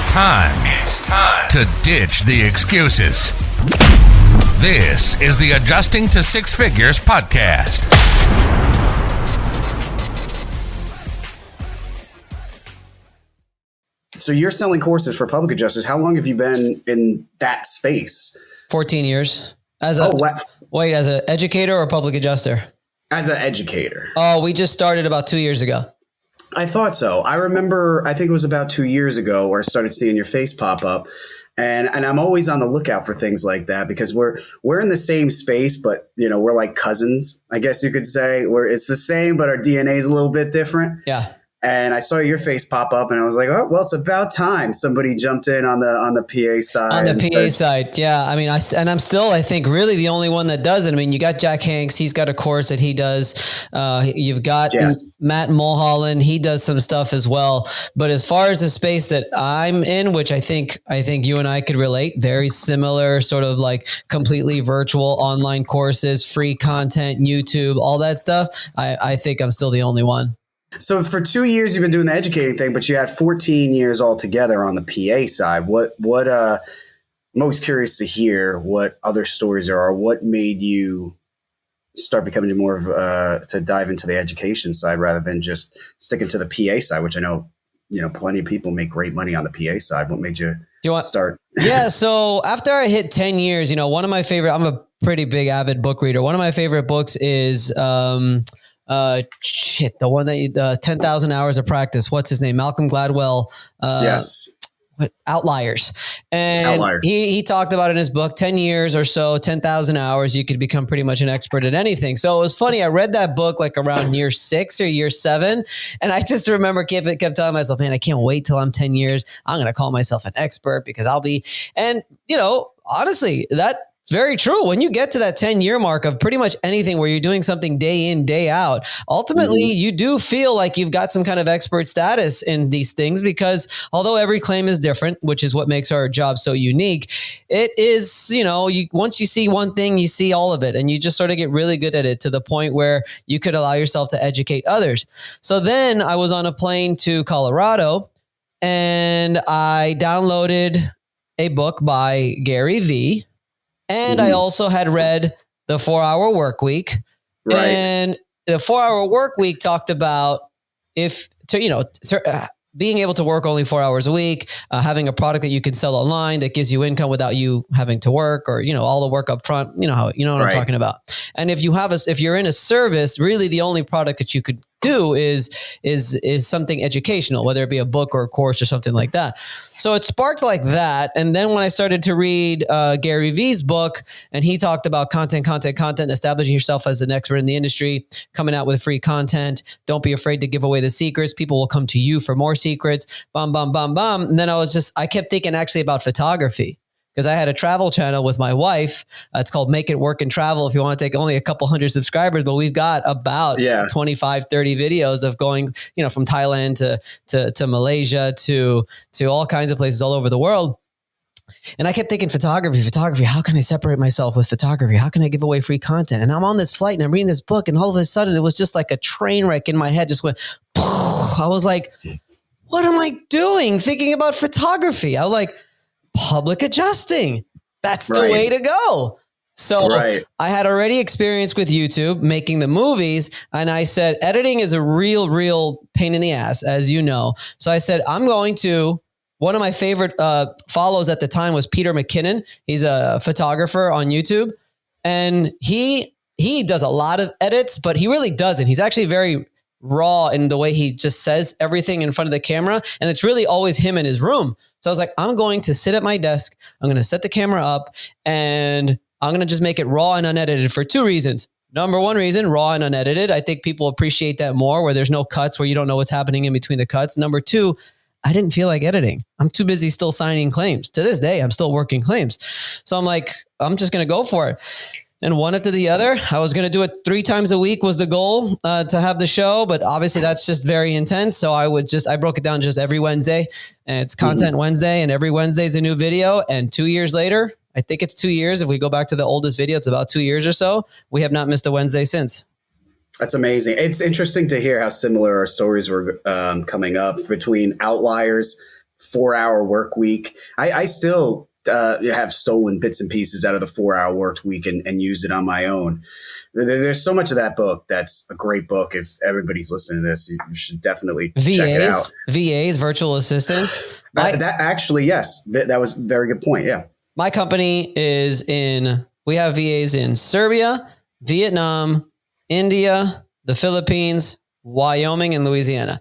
time to ditch the excuses. This is the Adjusting to Six Figures podcast. So you're selling courses for public adjusters. How long have you been in that space? 14 years. As an educator or public adjuster? As an educator. Oh, we just started about 2 years ago. I thought so. I remember, I think it was about 2 years ago where I started seeing your face pop up. And I'm always on the lookout for things like that because we're in the same space, but we're like cousins, I guess you could say. It's the same, but our DNA is a little bit different. Yeah. And I saw your face pop up and I was like, oh, well, it's about time somebody jumped in on the PA side. On the PA side. Yeah. I mean, I'm still, I think, really the only one that does it. I mean, you got Jack Hanks. He's got a course that he does. You've got Matt Mulholland. He does some stuff as well. But as far as the space that I'm in, which I think you and I could relate, very similar, sort of like completely virtual online courses, free content, YouTube, all that stuff. I think I'm still the only one. So for 2 years, you've been doing the educating thing, but you had 14 years altogether on the PA side. What most curious to hear what other stories there are. What made you start becoming more of to dive into the education side rather than just sticking to the PA side, which I know, plenty of people make great money on the PA side. What made you start? Yeah. So after I hit 10 years, one of my favorite, I'm a pretty big avid book reader. One of my favorite books is, the one that 10,000 hours of practice. What's his name? Malcolm Gladwell. Yes. Outliers. And he talked about in his book, 10 years or so, 10,000 hours, you could become pretty much an expert at anything. So it was funny. I read that book like around year 6 or year 7. And I just remember kept telling myself, man, I can't wait till I'm 10 years. I'm going to call myself an expert because I'll be, and honestly, that's very true. When you get to that 10-year mark of pretty much anything where you're doing something day in, day out, ultimately you do feel like you've got some kind of expert status in these things because although every claim is different, which is what makes our job so unique, it is, once you see one thing, you see all of it and you just sort of get really good at it to the point where you could allow yourself to educate others. So then I was on a plane to Colorado and I downloaded a book by Gary Vee. And I also had read The 4-Hour Workweek. Right. And the 4-Hour Workweek talked about being able to work only 4 hours a week, having a product that you can sell online that gives you income without you having to work or, all the work up front, what I'm talking about. And if you're in a service, really the only product that you could do is something educational, whether it be a book or a course or something like that. So it sparked like that. And then when I started to read Gary Vee's book, and he talked about content, establishing yourself as an expert in the industry, coming out with free content. Don't be afraid to give away the secrets. People will come to you for more secrets. Bam, bam, bam, bam. And then I kept thinking actually about photography. Because I had a travel channel with my wife. It's called Make It Work and Travel. If you want to take only a couple hundred subscribers, but we've got about 25, 30 videos of going, from Thailand to Malaysia to all kinds of places all over the world. And I kept thinking photography. How can I separate myself with photography? How can I give away free content? And I'm on this flight and I'm reading this book and all of a sudden it was just like a train wreck in my head. Just went, I was like, what am I doing? Thinking about photography. I was like, public adjusting. That's the way to go. So I had already experience with YouTube making the movies. And I said, editing is a real pain in the ass, as you know. So I said, one of my favorite follows at the time was Peter McKinnon. He's a photographer on YouTube. And he does a lot of edits, but he really doesn't. He's actually very raw in the way he just says everything in front of the camera. And it's really always him in his room. So I was like, I'm going to sit at my desk. I'm going to set the camera up and I'm going to just make it raw and unedited for 2 reasons. Number one reason, raw and unedited. I think people appreciate that more where there's no cuts, where you don't know what's happening in between the cuts. Number 2, I didn't feel like editing. I'm too busy still signing claims. To this day, I'm still working claims. So I'm like, I'm just going to go for it. And one after the other, I was going to do it 3 times a week was the goal to have the show. But obviously that's just very intense. So I broke it down just every Wednesday, and it's Content Wednesday, and every Wednesday is a new video. And 2 years later, I think it's 2 years. If we go back to the oldest video, it's about 2 years or so. We have not missed a Wednesday since. That's amazing. It's interesting to hear how similar our stories were coming up between Outliers 4-hour work week. I still have stolen bits and pieces out of the 4-hour work week and use it on my own. There's so much of that book that's a great book. If everybody's listening to this, you should definitely check it out. VAs, virtual assistants. That actually, yes, that was a very good point. Yeah. My company we have VAs in Serbia, Vietnam, India, the Philippines, Wyoming, and Louisiana.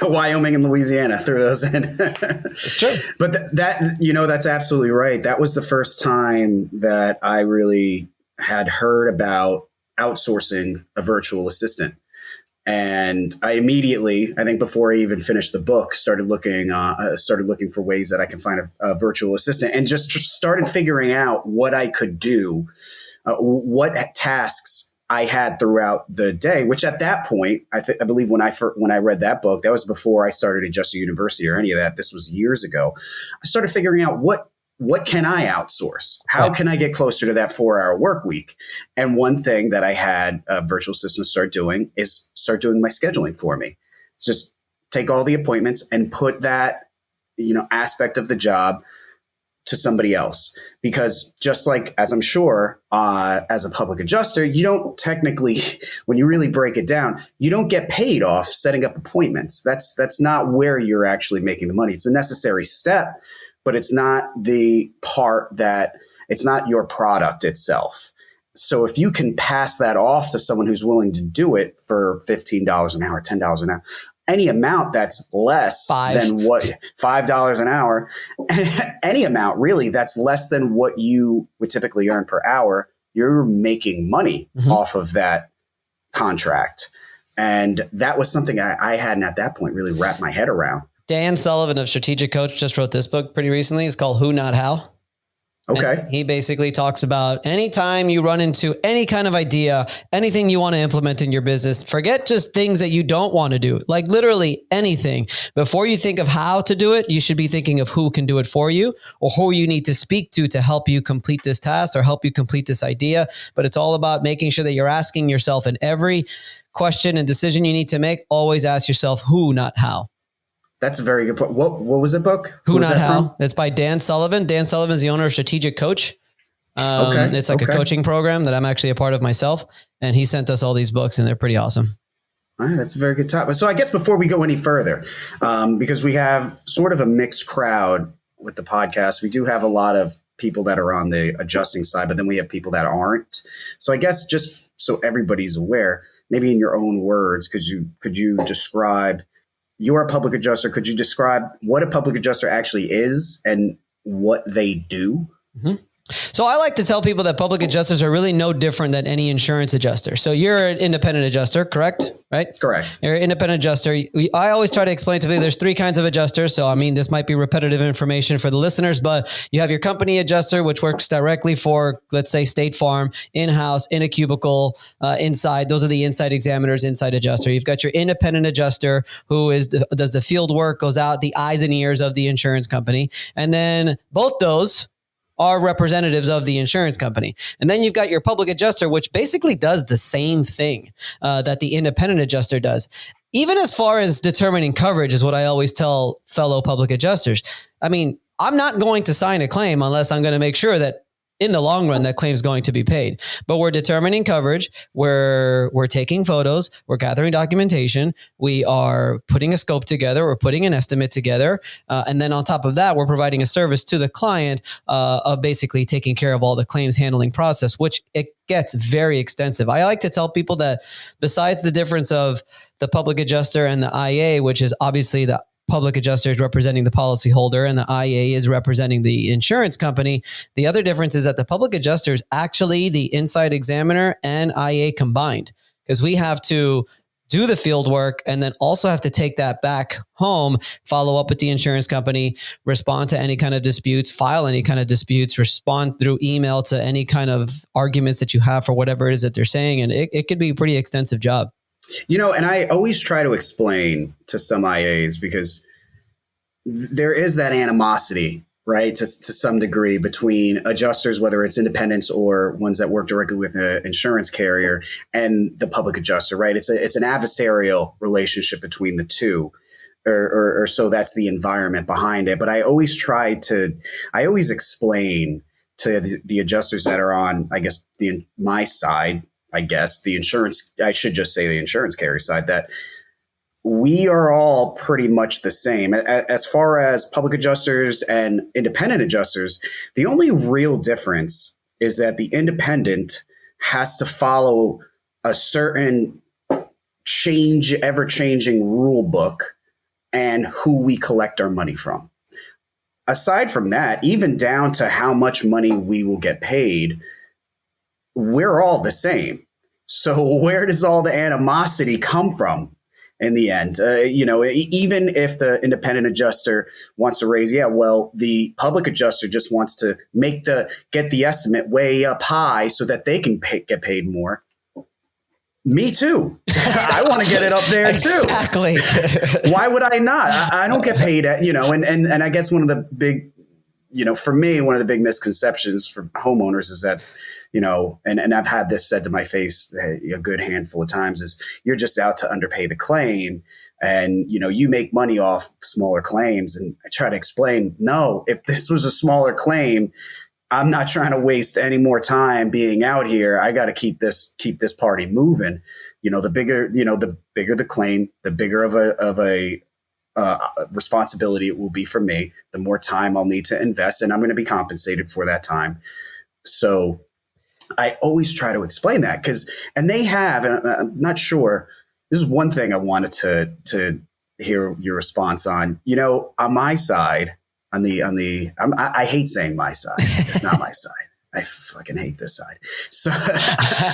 Wyoming and Louisiana, threw those in. It's true. But that's absolutely right. That was the first time that I really had heard about outsourcing a virtual assistant. And I immediately, I think before I even finished the book, started looking for ways that I can find a virtual assistant, and just started figuring out what I could do, what tasks I had throughout the day, which at that point, I believe when I read that book, that was before I started at Just University or any of that. This was years ago. I started figuring out what can I outsource? How can I get closer to that 4-hour work week? And one thing that I had a virtual assistant start doing my scheduling for me. Just take all the appointments and put that, aspect of the job to somebody else. Because just like, as I'm sure, as a public adjuster, you don't technically, when you really break it down, you don't get paid off setting up appointments. That's not where you're actually making the money. It's a necessary step, but it's not the part it's not your product itself. So if you can pass that off to someone who's willing to do it for $15 an hour, $10 an hour, any amount that's less than what $5 an hour, any amount really that's less than what you would typically earn per hour, you're making money off of that contract. And that was something I hadn't at that point really wrapped my head around. Dan Sullivan of Strategic Coach just wrote this book pretty recently. It's called Who Not How. Okay. And he basically talks about anytime you run into any kind of idea, anything you want to implement in your business, forget just things that you don't want to do, like literally anything. Before you think of how to do it, you should be thinking of who can do it for you or who you need to speak to help you complete this task or help you complete this idea. But it's all about making sure that you're asking yourself in every question and decision you need to make, always ask yourself who, not how. That's a very good point. What was the book? Who Not How? From? It's by Dan Sullivan. Dan Sullivan is the owner of Strategic Coach. It's like a coaching program that I'm actually a part of myself. And he sent us all these books and they're pretty awesome. All right, that's a very good topic. So I guess before we go any further, because we have sort of a mixed crowd with the podcast, we do have a lot of people that are on the adjusting side, but then we have people that aren't. So I guess just so everybody's aware, maybe in your own words, could you describe, you're a public adjuster. Could you describe what a public adjuster actually is and what they do? Mm-hmm. So I like to tell people that public adjusters are really no different than any insurance adjuster. So you're an independent adjuster, correct? Right? Correct. You're an independent adjuster. I always try to explain to people there's 3 kinds of adjusters. So, I mean, this might be repetitive information for the listeners, but you have your company adjuster, which works directly for, let's say, State Farm, in-house, in a cubicle, inside. Those are the inside examiners, inside adjuster. You've got your independent adjuster who does the field work, goes out, the eyes and ears of the insurance company. And then both those are representatives of the insurance company. And then you've got your public adjuster, which basically does the same thing that the independent adjuster does. Even as far as determining coverage is what I always tell fellow public adjusters. I mean, I'm not going to sign a claim unless I'm going to make sure that in the long run, that claim is going to be paid. But we're determining coverage. We're taking photos. We're gathering documentation. We are putting a scope together. We're putting an estimate together. And then on top of that, we're providing a service to the client of basically taking care of all the claims handling process, which it gets very extensive. I like to tell people that besides the difference of the public adjuster and the IA, which is obviously the public adjuster is representing the policyholder and the IA is representing the insurance company. The other difference is that the public adjuster is actually the inside examiner and IA combined, because we have to do the field work and then also have to take that back home, follow up with the insurance company, respond to any kind of disputes, file any kind of disputes, respond through email to any kind of arguments that you have for whatever it is that they're saying. And it could be a pretty extensive job. And I always try to explain to some IAs, because there is that animosity, right, to some degree between adjusters, whether it's independents or ones that work directly with an insurance carrier, and the public adjuster, right? It's an adversarial relationship between the two. or so that's the environment behind it. But I always explain to the adjusters that are on, I guess, my side, I should just say the insurance carrier side, that we are all pretty much the same. As far as public adjusters and independent adjusters, the only real difference is that the independent has to follow a certain ever-changing rule book and who we collect our money from. Aside from that, even down to how much money we will get paid, we're all the same. So where does all the animosity come from in the end? Even if the independent adjuster wants to raise, the public adjuster just wants to get the estimate way up high so that they can get paid more. Me too. I want to get it up there too. Exactly. Why would I not? I don't get paid and I guess one of the big, for me, one of the big misconceptions for homeowners is that, and I've had this said to my face a good handful of times, is you're just out to underpay the claim and, you make money off smaller claims. And I try to explain, no, if this was a smaller claim, I'm not trying to waste any more time being out here. I got to keep this party moving. The bigger the claim, the bigger of a responsibility it will be for me, the more time I'll need to invest, and I'm going to be compensated for that time. So I always try to explain that and they have, and I'm not sure, this is one thing I wanted to hear your response on, on my side, I hate saying my side. It's not my side. I fucking hate this side. So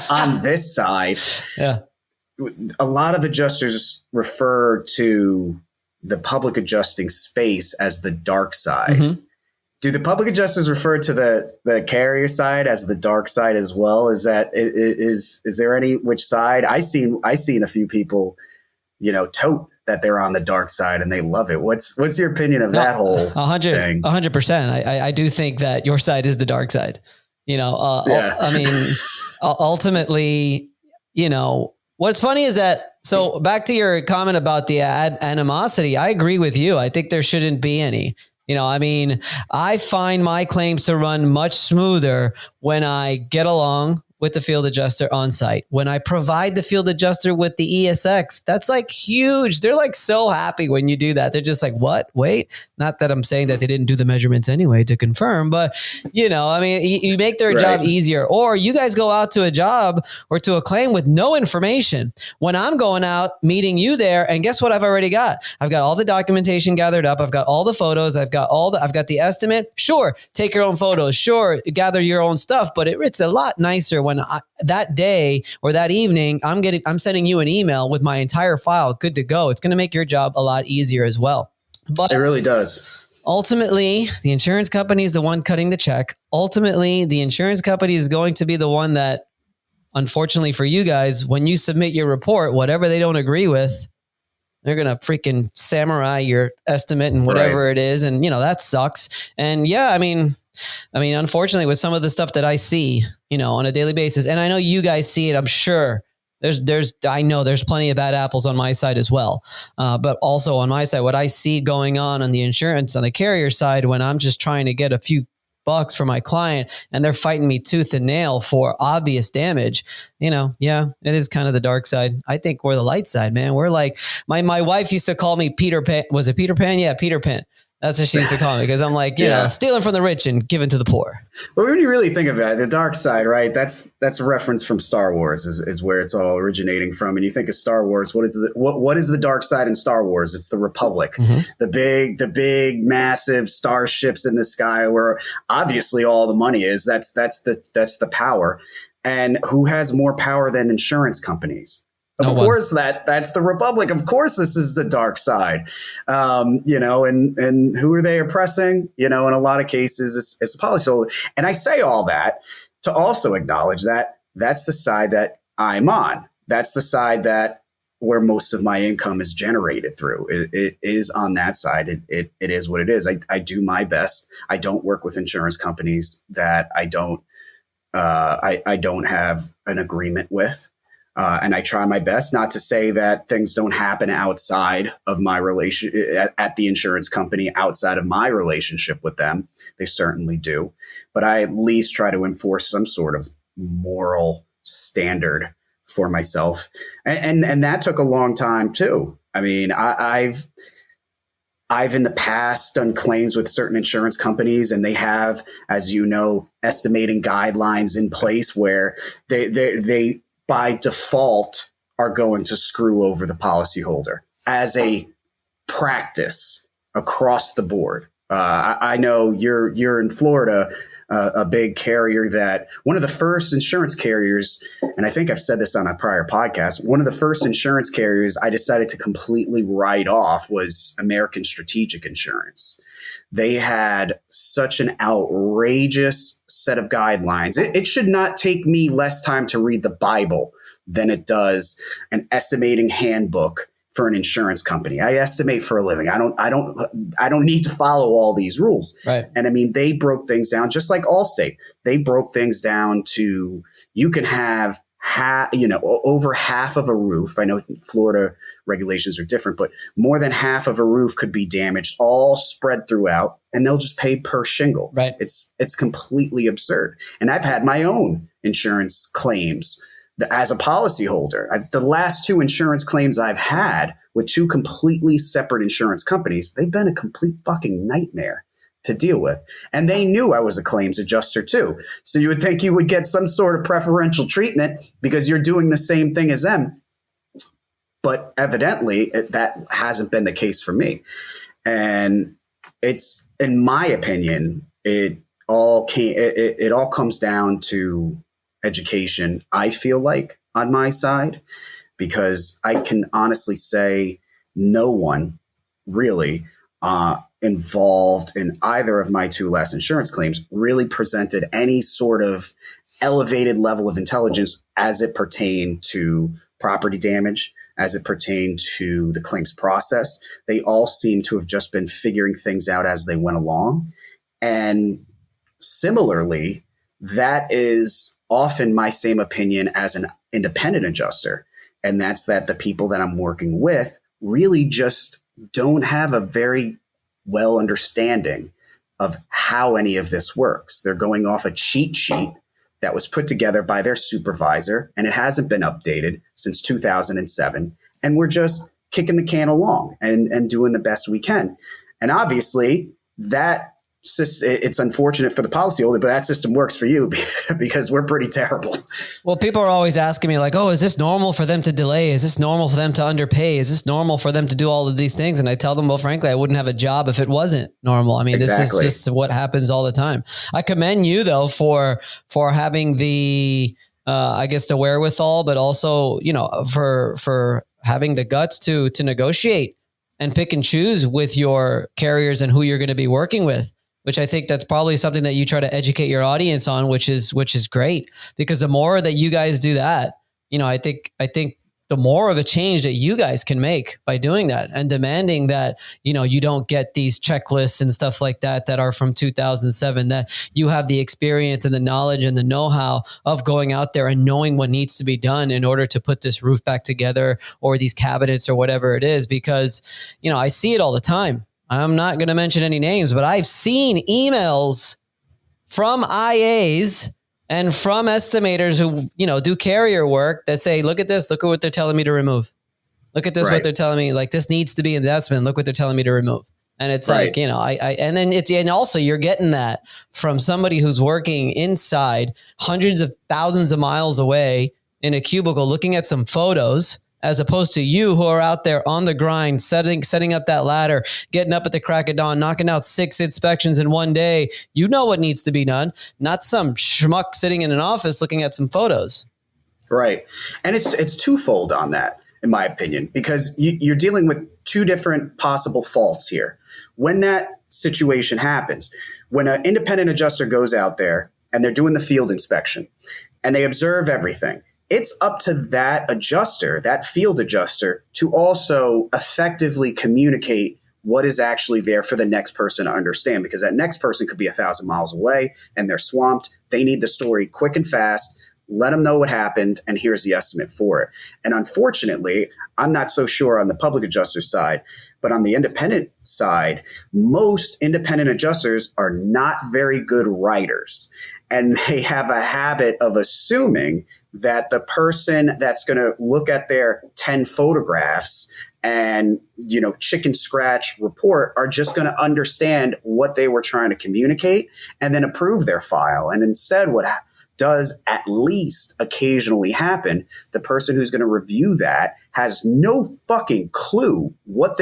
on this side, a lot of adjusters refer to the public adjusting space as the dark side. Mm-hmm. Do the public adjusters refer to the carrier side as the dark side as well? Is there any, which side? I seen a few people, tote that they're on the dark side and they love it. What's your opinion of that whole thing? 100%. I do think that your side is the dark side. I mean, ultimately, what's funny is that, so back to your comment about the animosity, I agree with you. I think there shouldn't be any. I find my claims to run much smoother when I get along with the field adjuster on site. When I provide the field adjuster with the ESX, that's like huge. They're like so happy when you do that. They're just like, what? Wait, not that I'm saying that they didn't do the measurements anyway to confirm, but you make their job easier. Or you guys go out to a job or to a claim with no information. When I'm going out meeting you there, and guess what I've already got? I've got all the documentation gathered up. I've got all the photos. I've got the estimate. Sure, take your own photos. Sure, gather your own stuff, but it's a lot nicer when that day or that evening, I'm sending you an email with my entire file good to go. It's going to make your job a lot easier as well. But it really does. Ultimately, the insurance company is the one cutting the check. Ultimately, the insurance company is going to be the one that, unfortunately for you guys, when you submit your report, whatever they don't agree with, they're going to freaking samurai your estimate and whatever it is. And, that sucks. And unfortunately, with some of the stuff that I see, on a daily basis, and I know you guys see it, I'm sure I know there's plenty of bad apples on my side as well. But also on my side, what I see going on the insurance, on the carrier side, when I'm just trying to get a few bucks for my client and they're fighting me tooth and nail for obvious damage, it is kind of the dark side. I think we're the light side, man. We're like, my wife used to call me Peter Pan. Was it Peter Pan? Yeah, Peter Pan. That's what she used to call me, because I'm like, stealing from the rich and giving to the poor. Well, when you really think about it, the dark side, right? That's a reference from Star Wars is where it's all originating from. And you think of Star Wars, what is the dark side in Star Wars? It's the Republic, the big, massive starships in the sky where obviously all the money is. That's the power. And who has more power than insurance companies? Of course, that's the Republic. Of course, this is the dark side, and who are they oppressing? In a lot of cases, it's the policyholder. And I say all that to also acknowledge that that's the side that I'm on. That's the side where most of my income is generated through. It is on that side. It is what it is. I do my best. I don't work with insurance companies that I don't have an agreement with. And I try my best, not to say that things don't happen outside of my at the insurance company, outside of my relationship with them. They certainly do. But I at least try to enforce some sort of moral standard for myself. And that took a long time too. I mean, I've in the past done claims with certain insurance companies, and they have, as you know, estimating guidelines in place where they by default are going to screw over the policyholder as a practice across the board. I know you're in Florida, a big carrier that one of the first insurance carriers, and I think I've said this on a prior podcast, one of the first insurance carriers I decided to completely write off was American Strategic Insurance. They had such an outrageous set of guidelines. It should not take me less time to read the Bible than it does an estimating handbook for an insurance company. I estimate for a living. I don't need to follow all these rules. Right. And I mean, they broke things down just like Allstate. They broke things down to, you can have over half of a roof. I know Florida regulations are different, but more than half of a roof could be damaged, all spread throughout, and they'll just pay per shingle. Right. It's completely absurd. And I've had my own insurance claims as a policyholder. The last two insurance claims I've had with two completely separate insurance companies, they've been a complete fucking nightmare to deal with. And they knew I was a claims adjuster too. So you would think you would get some sort of preferential treatment because you're doing the same thing as them. But evidently that hasn't been the case for me. And it's, in my opinion, it all comes down to education, I feel like, on my side, because I can honestly say no one really involved in either of my two last insurance claims really presented any sort of elevated level of intelligence as it pertained to property damage, as it pertained to the claims process. They all seem to have just been figuring things out as they went along. And similarly, that is often my same opinion as an independent adjuster. And that's that the people that I'm working with really just don't have a very well understanding of how any of this works. They're going off a cheat sheet that was put together by their supervisor, and it hasn't been updated since 2007. And we're just kicking the can along and doing the best we can. And obviously that it's unfortunate for the policyholder, but that system works for you because we're pretty terrible. Well, people are always asking me like, oh, is this normal for them to delay? Is this normal for them to underpay? Is this normal for them to do all of these things? And I tell them, well, frankly, I wouldn't have a job if it wasn't normal. I mean, Exactly. This is just what happens all the time. I commend you though, for having the, I guess the wherewithal, but also, for having the guts to negotiate and pick and choose with your carriers and who you're going to be working with, which I think that's probably something that you try to educate your audience on, which is great, because the more that you guys do that, I think the more of a change that you guys can make by doing that and demanding that, you don't get these checklists and stuff like that are from 2007, that you have the experience and the knowledge and the know-how of going out there and knowing what needs to be done in order to put this roof back together or these cabinets or whatever it is, because, I see it all the time. I'm not going to mention any names, but I've seen emails from IAs and from estimators who, do carrier work that say, look at this, look at what they're telling me to remove. Look at this, Right. what they're telling me, like this needs to be investment. Look what they're telling me to remove. And it's Right. like, and also you're getting that from somebody who's working inside hundreds of thousands of miles away in a cubicle, looking at some photos, as opposed to you who are out there on the grind, setting up that ladder, getting up at the crack of dawn, knocking out 6 inspections in one day. You know what needs to be done, not some schmuck sitting in an office looking at some photos. Right. And it's twofold on that, in my opinion, because you're dealing with two different possible faults here. When that situation happens, when an independent adjuster goes out there and they're doing the field inspection and they observe everything, it's up to that adjuster, that field adjuster, to also effectively communicate what is actually there for the next person to understand, because that next person could be 1,000 miles away and they're swamped. They need the story quick and fast. let them know what happened, and here's the estimate for it. And unfortunately, I'm not so sure on the public adjuster side, but on the independent side, most independent adjusters are not very good writers. And they have a habit of assuming that the person that's going to look at their 10 photographs and, chicken scratch report are just going to understand what they were trying to communicate and then approve their file. And instead, what does at least occasionally happen, the person who's going to review that has no fucking clue what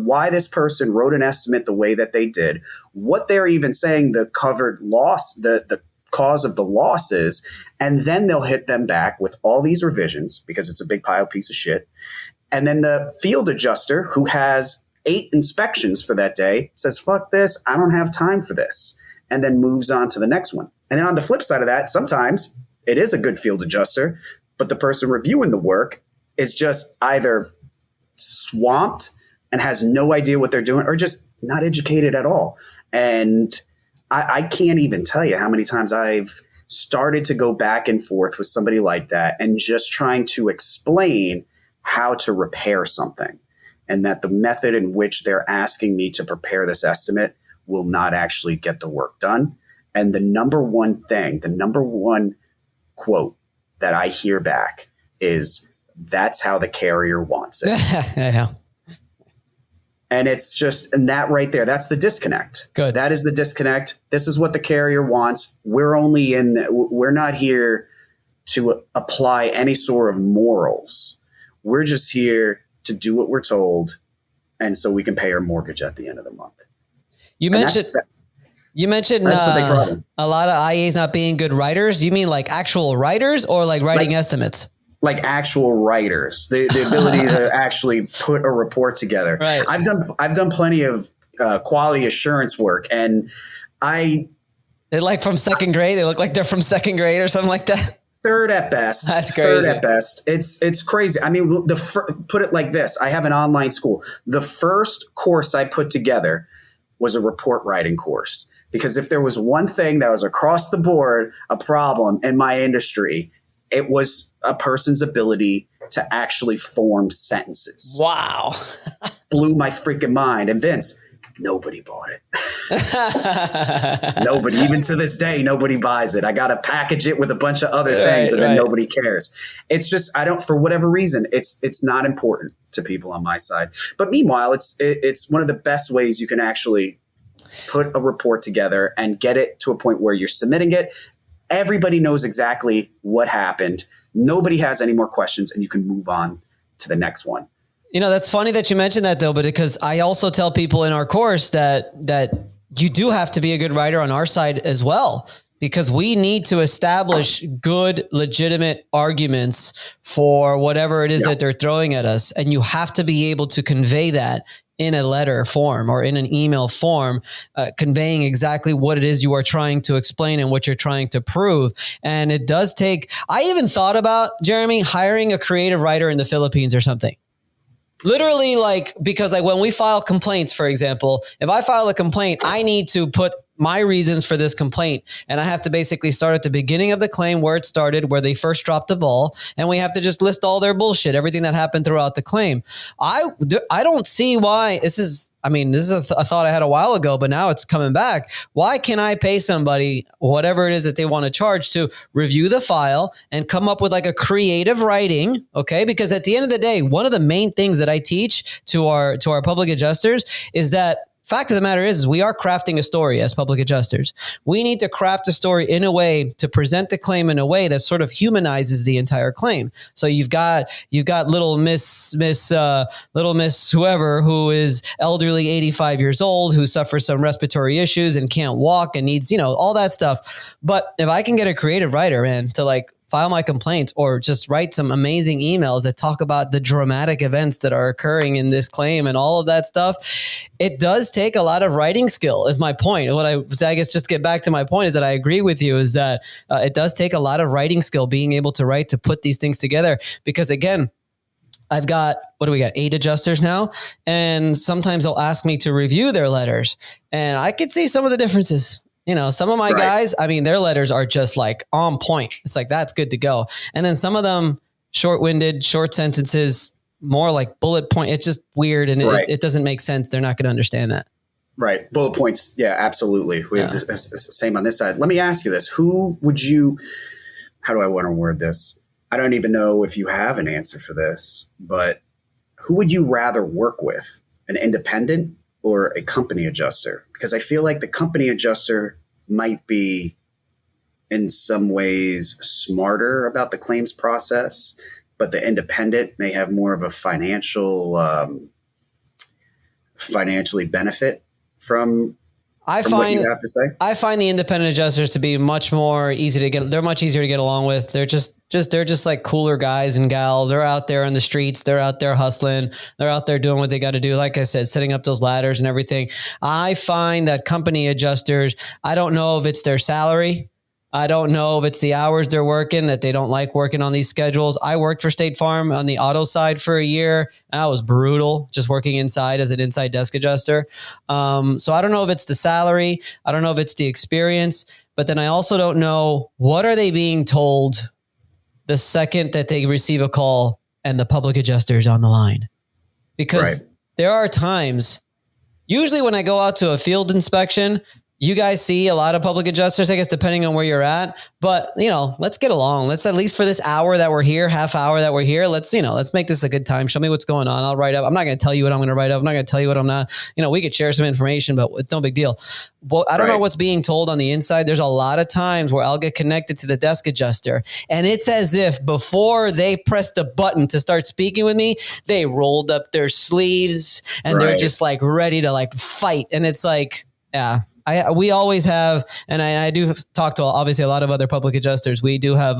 why this person wrote an estimate the way that they did, what they're even saying the covered loss, the cause of the loss is, and then they'll hit them back with all these revisions because it's a big pile piece of shit. And then the field adjuster who has 8 inspections for that day says, fuck this, I don't have time for this, and then moves on to the next one. And then on the flip side of that, sometimes it is a good field adjuster, but the person reviewing the work is just either swamped and has no idea what they're doing or just not educated at all. And I can't even tell you how many times I've started to go back and forth with somebody like that and just trying to explain how to repair something, and that the method in which they're asking me to prepare this estimate will not actually get the work done. And the number one quote that I hear back is, that's how the carrier wants it. Yeah. And it's just, and that right there, that's the disconnect. Good. That is the disconnect. This is what the carrier wants. We're not here to apply any sort of morals. We're just here to do what we're told, and so we can pay our mortgage at the end of the month. You mentioned that's the big problem. A lot of IAs not being good writers. You mean like actual writers or like writing estimates? Like actual writers, the ability to actually put a report together. Right. I've done plenty of quality assurance work, and they're like from second grade. They look like they're from second grade or something like that. Third at best. That's crazy. Third at best. It's crazy. I mean, put it like this. I have an online school. The first course I put together was a report writing course, because if there was one thing that was across the board a problem in my industry, it was a person's ability to actually form sentences. Wow. Blew my freaking mind. And Vince, nobody bought it. Nobody, even to this day, nobody buys it. I got to package it with a bunch of other things, and then nobody cares. It's just, for whatever reason, it's not important to people on my side. But meanwhile, it's one of the best ways you can actually put a report together and get it to a point where you're submitting it. Everybody knows exactly what happened. Nobody has any more questions, and you can move on to the next one. That's funny that you mentioned that, though, but because I also tell people in our course that you do have to be a good writer on our side as well, because we need to establish good, legitimate arguments for whatever it is that they're throwing at us. And you have to be able to convey that in a letter form or in an email form, conveying exactly what it is you are trying to explain and what you're trying to prove. And it does take, I even thought about, Jeremy, hiring a creative writer in the Philippines or something. Literally, because when we file complaints, for example, if I file a complaint, I need to put my reasons for this complaint. And I have to basically start at the beginning of the claim, where it started, where they first dropped the ball. And we have to just list all their bullshit, everything that happened throughout the claim. I don't see why this is a thought I had a while ago, but now it's coming back. Why can I pay somebody whatever it is that they want to charge to review the file and come up with like a creative writing? Okay. Because at the end of the day, one of the main things that I teach to our public adjusters is that fact of the matter is we are crafting a story as public adjusters. We need to craft a story in a way to present the claim in a way that sort of humanizes the entire claim. So you've got little Miss whoever, who is elderly, 85 years old, who suffers some respiratory issues and can't walk and needs, all that stuff. But if I can get a creative writer in to file my complaints or just write some amazing emails that talk about the dramatic events that are occurring in this claim and all of that stuff, it does take a lot of writing skill, is my point. What I guess just get back to my point is that I agree with you, is that it does take a lot of writing skill, being able to write, to put these things together. Because again, I've got, 8 adjusters now. And sometimes they'll ask me to review their letters, and I could see some of the differences. Some of my guys, I mean, their letters are just like on point. It's like, that's good to go. And then some of them short-winded, short sentences, more like bullet point. It's just weird. And it doesn't make sense. They're not going to understand that. Right. Bullet points. Yeah, absolutely. We have the same on this side. Let me ask you this. How do I want to word this? I don't even know if you have an answer for this, but who would you rather work with? An independent or a company adjuster? Because I feel like the company adjuster might be in some ways smarter about the claims process, but the independent may have more of a financially benefit from what you have to say. I find the independent adjusters to be much more easy to get. They're much easier to get along with. They're just like cooler guys and gals. They're out there in the streets. They're out there hustling. They're out there doing what they got to do. Like I said, setting up those ladders and everything. I find that company adjusters, I don't know if it's their salary. I don't know if it's the hours they're working, that they don't like working on these schedules. I worked for State Farm on the auto side for a year. That was brutal, just working inside as an inside desk adjuster. So I don't know if it's the salary. I don't know if it's the experience. But then I also don't know, what are they being told the second that they receive a call and the public adjuster is on the line? Because there are times, usually when I go out to a field inspection, you guys see a lot of public adjusters, I guess, depending on where you're at. But, let's get along. Let's, at least for this hour that we're here, half hour that we're here, let's make this a good time. Show me what's going on. I'll write up. I'm not going to tell you what I'm going to write up. I'm not going to tell you what I'm not. We could share some information, but it's no big deal. Well, I don't know what's being told on the inside. There's a lot of times where I'll get connected to the desk adjuster, and it's as if before they pressed a button to start speaking with me, they rolled up their sleeves and they're just like ready to like fight. And it's like, yeah. We always have, and I do talk to obviously a lot of other public adjusters. We do have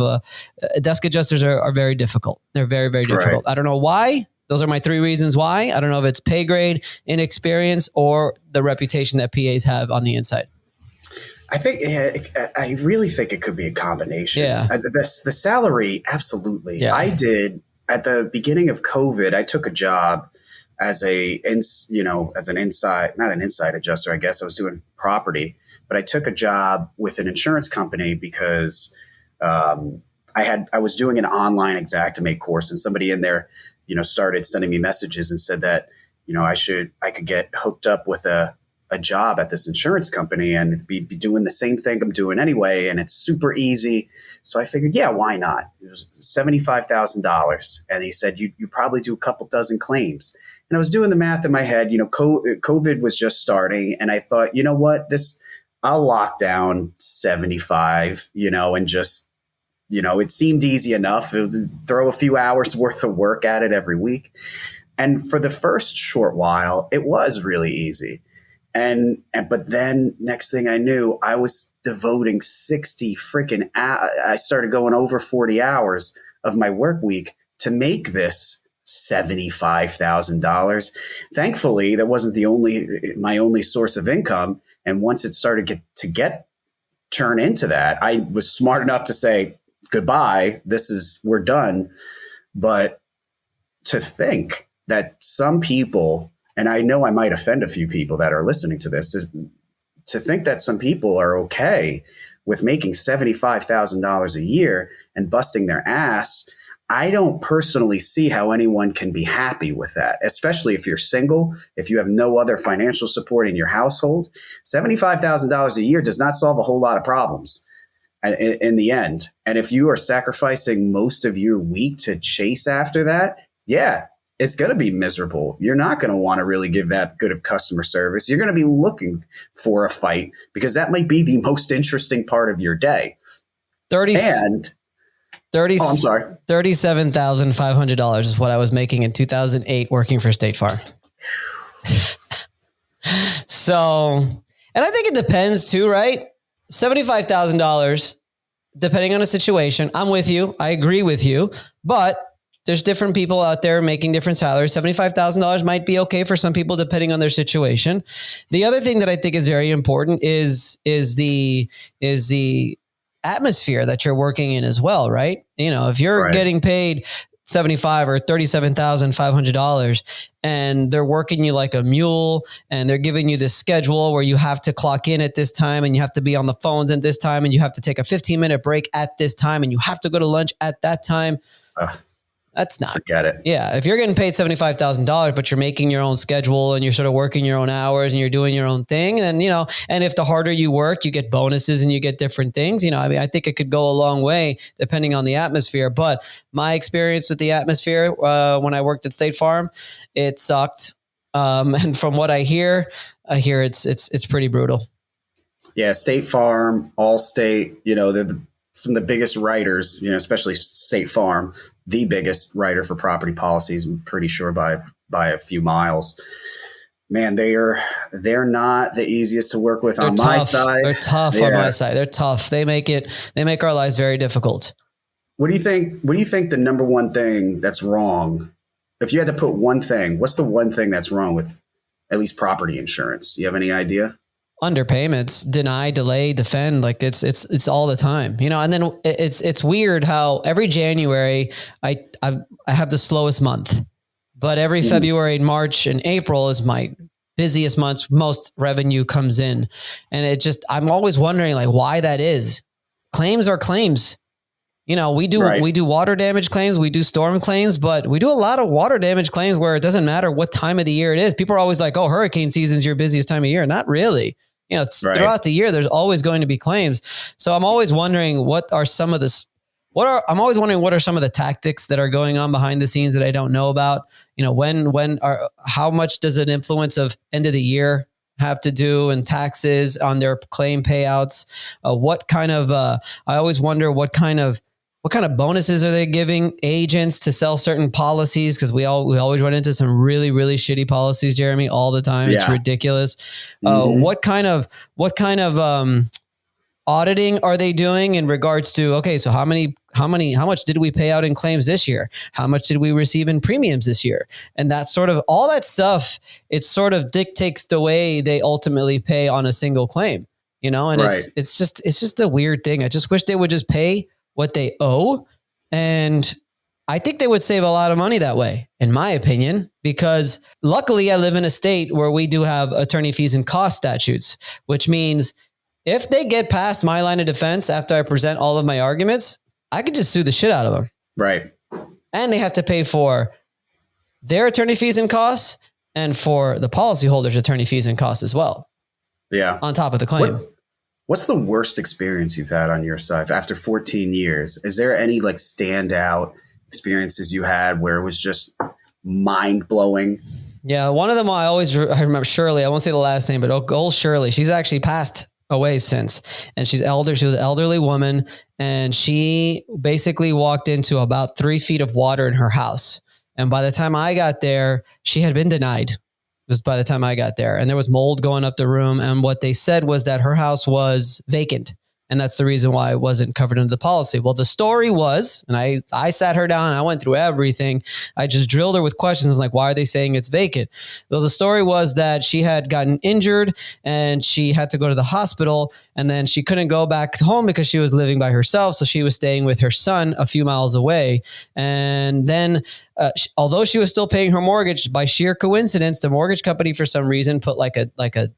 desk adjusters are very difficult. They're very, very difficult. I don't know why. Those are my three reasons why. I don't know if it's pay grade, inexperience, or the reputation that PAs have on the inside. I really think it could be a combination. Yeah. The salary, absolutely. Yeah. I did at the beginning of COVID. I took a job as an inside, not an inside adjuster, I guess. I was doing property, but I took a job with an insurance company because I was doing an online Xactimate course, and somebody in there, started sending me messages and said that, I could get hooked up with a job at this insurance company and it's be doing the same thing I'm doing anyway. And it's super easy. So I figured, yeah, why not? It was $75,000. And he said, you probably do a couple dozen claims. And I was doing the math in my head. COVID was just starting. And I thought, you know what, I'll lock down 75, and just, it seemed easy enough. It would throw a few hours worth of work at it every week. And for the first short while, it was really easy. But then next thing I knew, I was devoting 60 freaking hours. I started going over 40 hours of my work week to make this $75,000. Thankfully, that wasn't my only source of income. And once it started to turn into that, I was smart enough to say, goodbye, we're done. But to think that some people, and I know I might offend a few people that are listening to this, to think that some people are okay with making $75,000 a year and busting their ass, I don't personally see how anyone can be happy with that, especially if you're single, if you have no other financial support in your household. $75,000 a year does not solve a whole lot of problems in the end. And if you are sacrificing most of your week to chase after that, yeah, it's going to be miserable. You're not going to want to really give that good of customer service. You're going to be looking for a fight because that might be the most interesting part of your day. $37,500 is what I was making in 2008 working for State Farm. So, and I think it depends too, right? $75,000, depending on the situation. I'm with you. I agree with you, but there's different people out there making different salaries. $75,000 might be okay for some people depending on their situation. The other thing that I think is very important is the atmosphere that you're working in as well, right? If you're getting paid $75,000 or $37,500, and they're working you like a mule, and they're giving you this schedule where you have to clock in at this time, and you have to be on the phones at this time, and you have to take a 15-minute break at this time, and you have to go to lunch at that time. That's not, forget it. Yeah. If you're getting paid $75,000, but you're making your own schedule and you're sort of working your own hours and you're doing your own thing, then, you know, and if the harder you work, you get bonuses and you get different things, you know, I mean, I think it could go a long way depending on the atmosphere. But my experience with the atmosphere, when I worked at State Farm, it sucked. And from what I hear it's pretty brutal. Yeah. State Farm, Allstate, you know, they're some of the biggest writers, you know, especially State Farm, the biggest writer for property policies, I'm pretty sure by a few miles. Man, they're not the easiest to work with on my side. They're tough on my side. They're tough. They make our lives very difficult. What do you think the number one thing that's wrong? If you had to put one thing, what's the one thing that's wrong with at least property insurance? You have any idea? Underpayments, deny, delay, defend, like it's all the time, you know. And then it's weird how every January I have the slowest month, but every February, March, and April is my busiest months. Most revenue comes in, and I'm always wondering like why that is. Claims are claims. You know, we do water damage claims, we do storm claims, but we do a lot of water damage claims where it doesn't matter what time of the year it is. People are always like, "Oh, hurricane season's your busiest time of year." Not really. You know, throughout the year, there's always going to be claims. So I'm always wondering what are some of the tactics that are going on behind the scenes that I don't know about. You know, how much does an influence of end of the year have to do and taxes on their claim payouts? I always wonder what kind of bonuses are they giving agents to sell certain policies? Because we always run into some really, really shitty policies, Jeremy, all the time. Yeah. It's ridiculous. What kind of auditing are they doing in regards to, okay, so how much did we pay out in claims this year? How much did we receive in premiums this year? And that sort of all that stuff, it sort of dictates the way they ultimately pay on a single claim, you know, and it's just a weird thing. I just wish they would just pay what they owe. And I think they would save a lot of money that way, in my opinion, because luckily I live in a state where we do have attorney fees and cost statutes, which means if they get past my line of defense after I present all of my arguments, I could just sue the shit out of them. Right. And they have to pay for their attorney fees and costs and for the policyholder's attorney fees and costs as well. Yeah. On top of the claim. What's the worst experience you've had on your side after 14 years? Is there any like standout experiences you had where it was just mind blowing? Yeah. One of them I remember Shirley. I won't say the last name, but old Shirley. She's actually passed away since, and she's elder. She was an elderly woman, and she basically walked into about 3 feet of water in her house. And by the time I got there, she had been denied. Just by the time I got there, and there was mold going up the room. And what they said was that her house was vacant. And that's the reason why it wasn't covered under the policy. Well, the story was, and I sat her down, I went through everything. I just drilled her with questions. I'm like, why are they saying it's vacant? Well, the story was that she had gotten injured and she had to go to the hospital, and then she couldn't go back home because she was living by herself. So she was staying with her son a few miles away. And then although she was still paying her mortgage, by sheer coincidence, the mortgage company for some reason put like a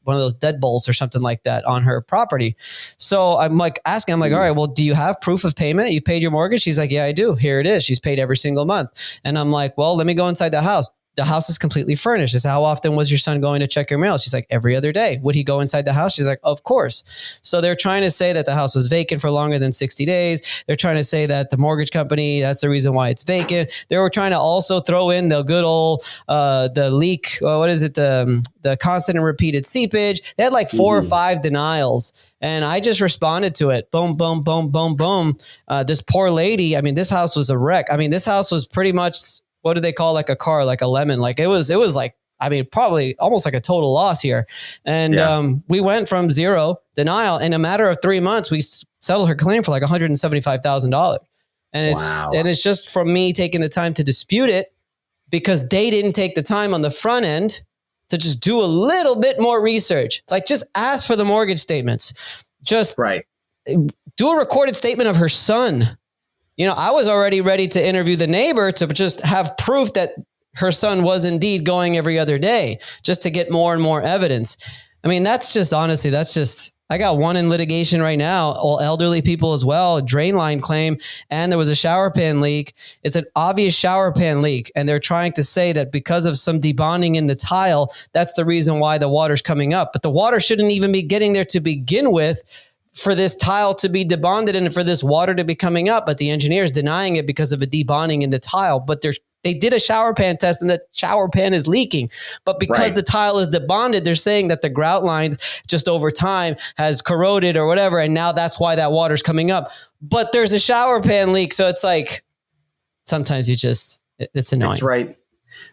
one of those deadbolts or something like that on her property. So I'm like asking, all right, well, do you have proof of payment? You paid your mortgage? She's like, yeah, I do. Here it is. She's paid every single month. And I'm like, well, let me go inside the house. The house is completely furnished. I said, how often was your son going to check your mail? She's like, every other day. Would he go inside the house? She's like, of course. So they're trying to say that the house was vacant for longer than 60 days. They're trying to say that the mortgage company, that's the reason why it's vacant. They were trying to also throw in the good old, the leak, the constant and repeated seepage. They had like 4 or 5 denials. And I just responded to it. Boom, boom, boom, boom, boom. This poor lady, I mean, this house was a wreck. I mean, this house was pretty much, what do they call like a car, like a lemon? Like it was like, I mean, probably almost like a total loss here. And we went from 0 denial in a matter of 3 months. We settled her claim for like $175,000. And it's just from me taking the time to dispute it, because they didn't take the time on the front end to just do a little bit more research. Like just ask for the mortgage statements. Just do a recorded statement of her son. I was already ready to interview the neighbor to just have proof that her son was indeed going every other day, just to get more and more evidence. I mean, that's just, honestly, I got one in litigation right now, all elderly people as well, drain line claim, and there was a shower pan leak. It's an obvious shower pan leak. And they're trying to say that because of some debonding in the tile, that's the reason why the water's coming up. But the water shouldn't even be getting there to begin with, for this tile to be debonded and for this water to be coming up. But the engineer is denying it because of a debonding in the tile. But they did a shower pan test and the shower pan is leaking. But because the tile is debonded, they're saying that the grout lines just over time has corroded or whatever. And now that's why that water's coming up. But there's a shower pan leak. So it's like, sometimes it's annoying. That's right.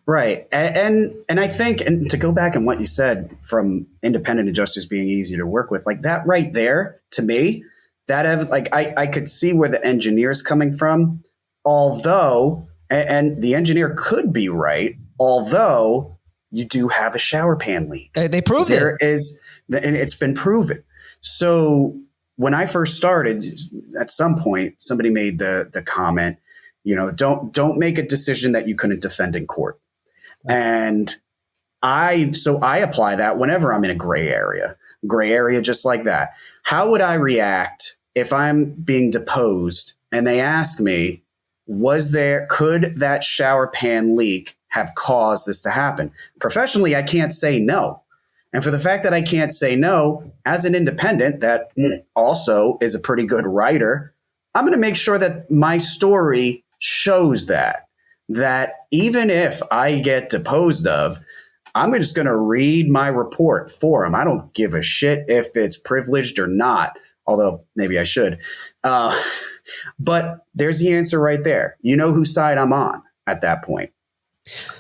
Right. And I think, and to go back on what you said from independent adjusters being easy to work with, like that right there, to me, I could see where the engineer's coming from, although, and the engineer could be right, although you do have a shower pan leak. They proved it. There is, and it's been proven. So when I first started, at some point, somebody made the comment, don't make a decision that you couldn't defend in court. And I apply that whenever I'm in a gray area just like that. How would I react if I'm being deposed and they ask me, could that shower pan leak have caused this to happen? Professionally, I can't say no. And for the fact that I can't say no, as an independent that also is a pretty good writer, I'm going to make sure that my story shows that even if I get deposed of, I'm just going to read my report for him. I don't give a shit if it's privileged or not, although maybe I should. But there's the answer right there. You know whose side I'm on at that point.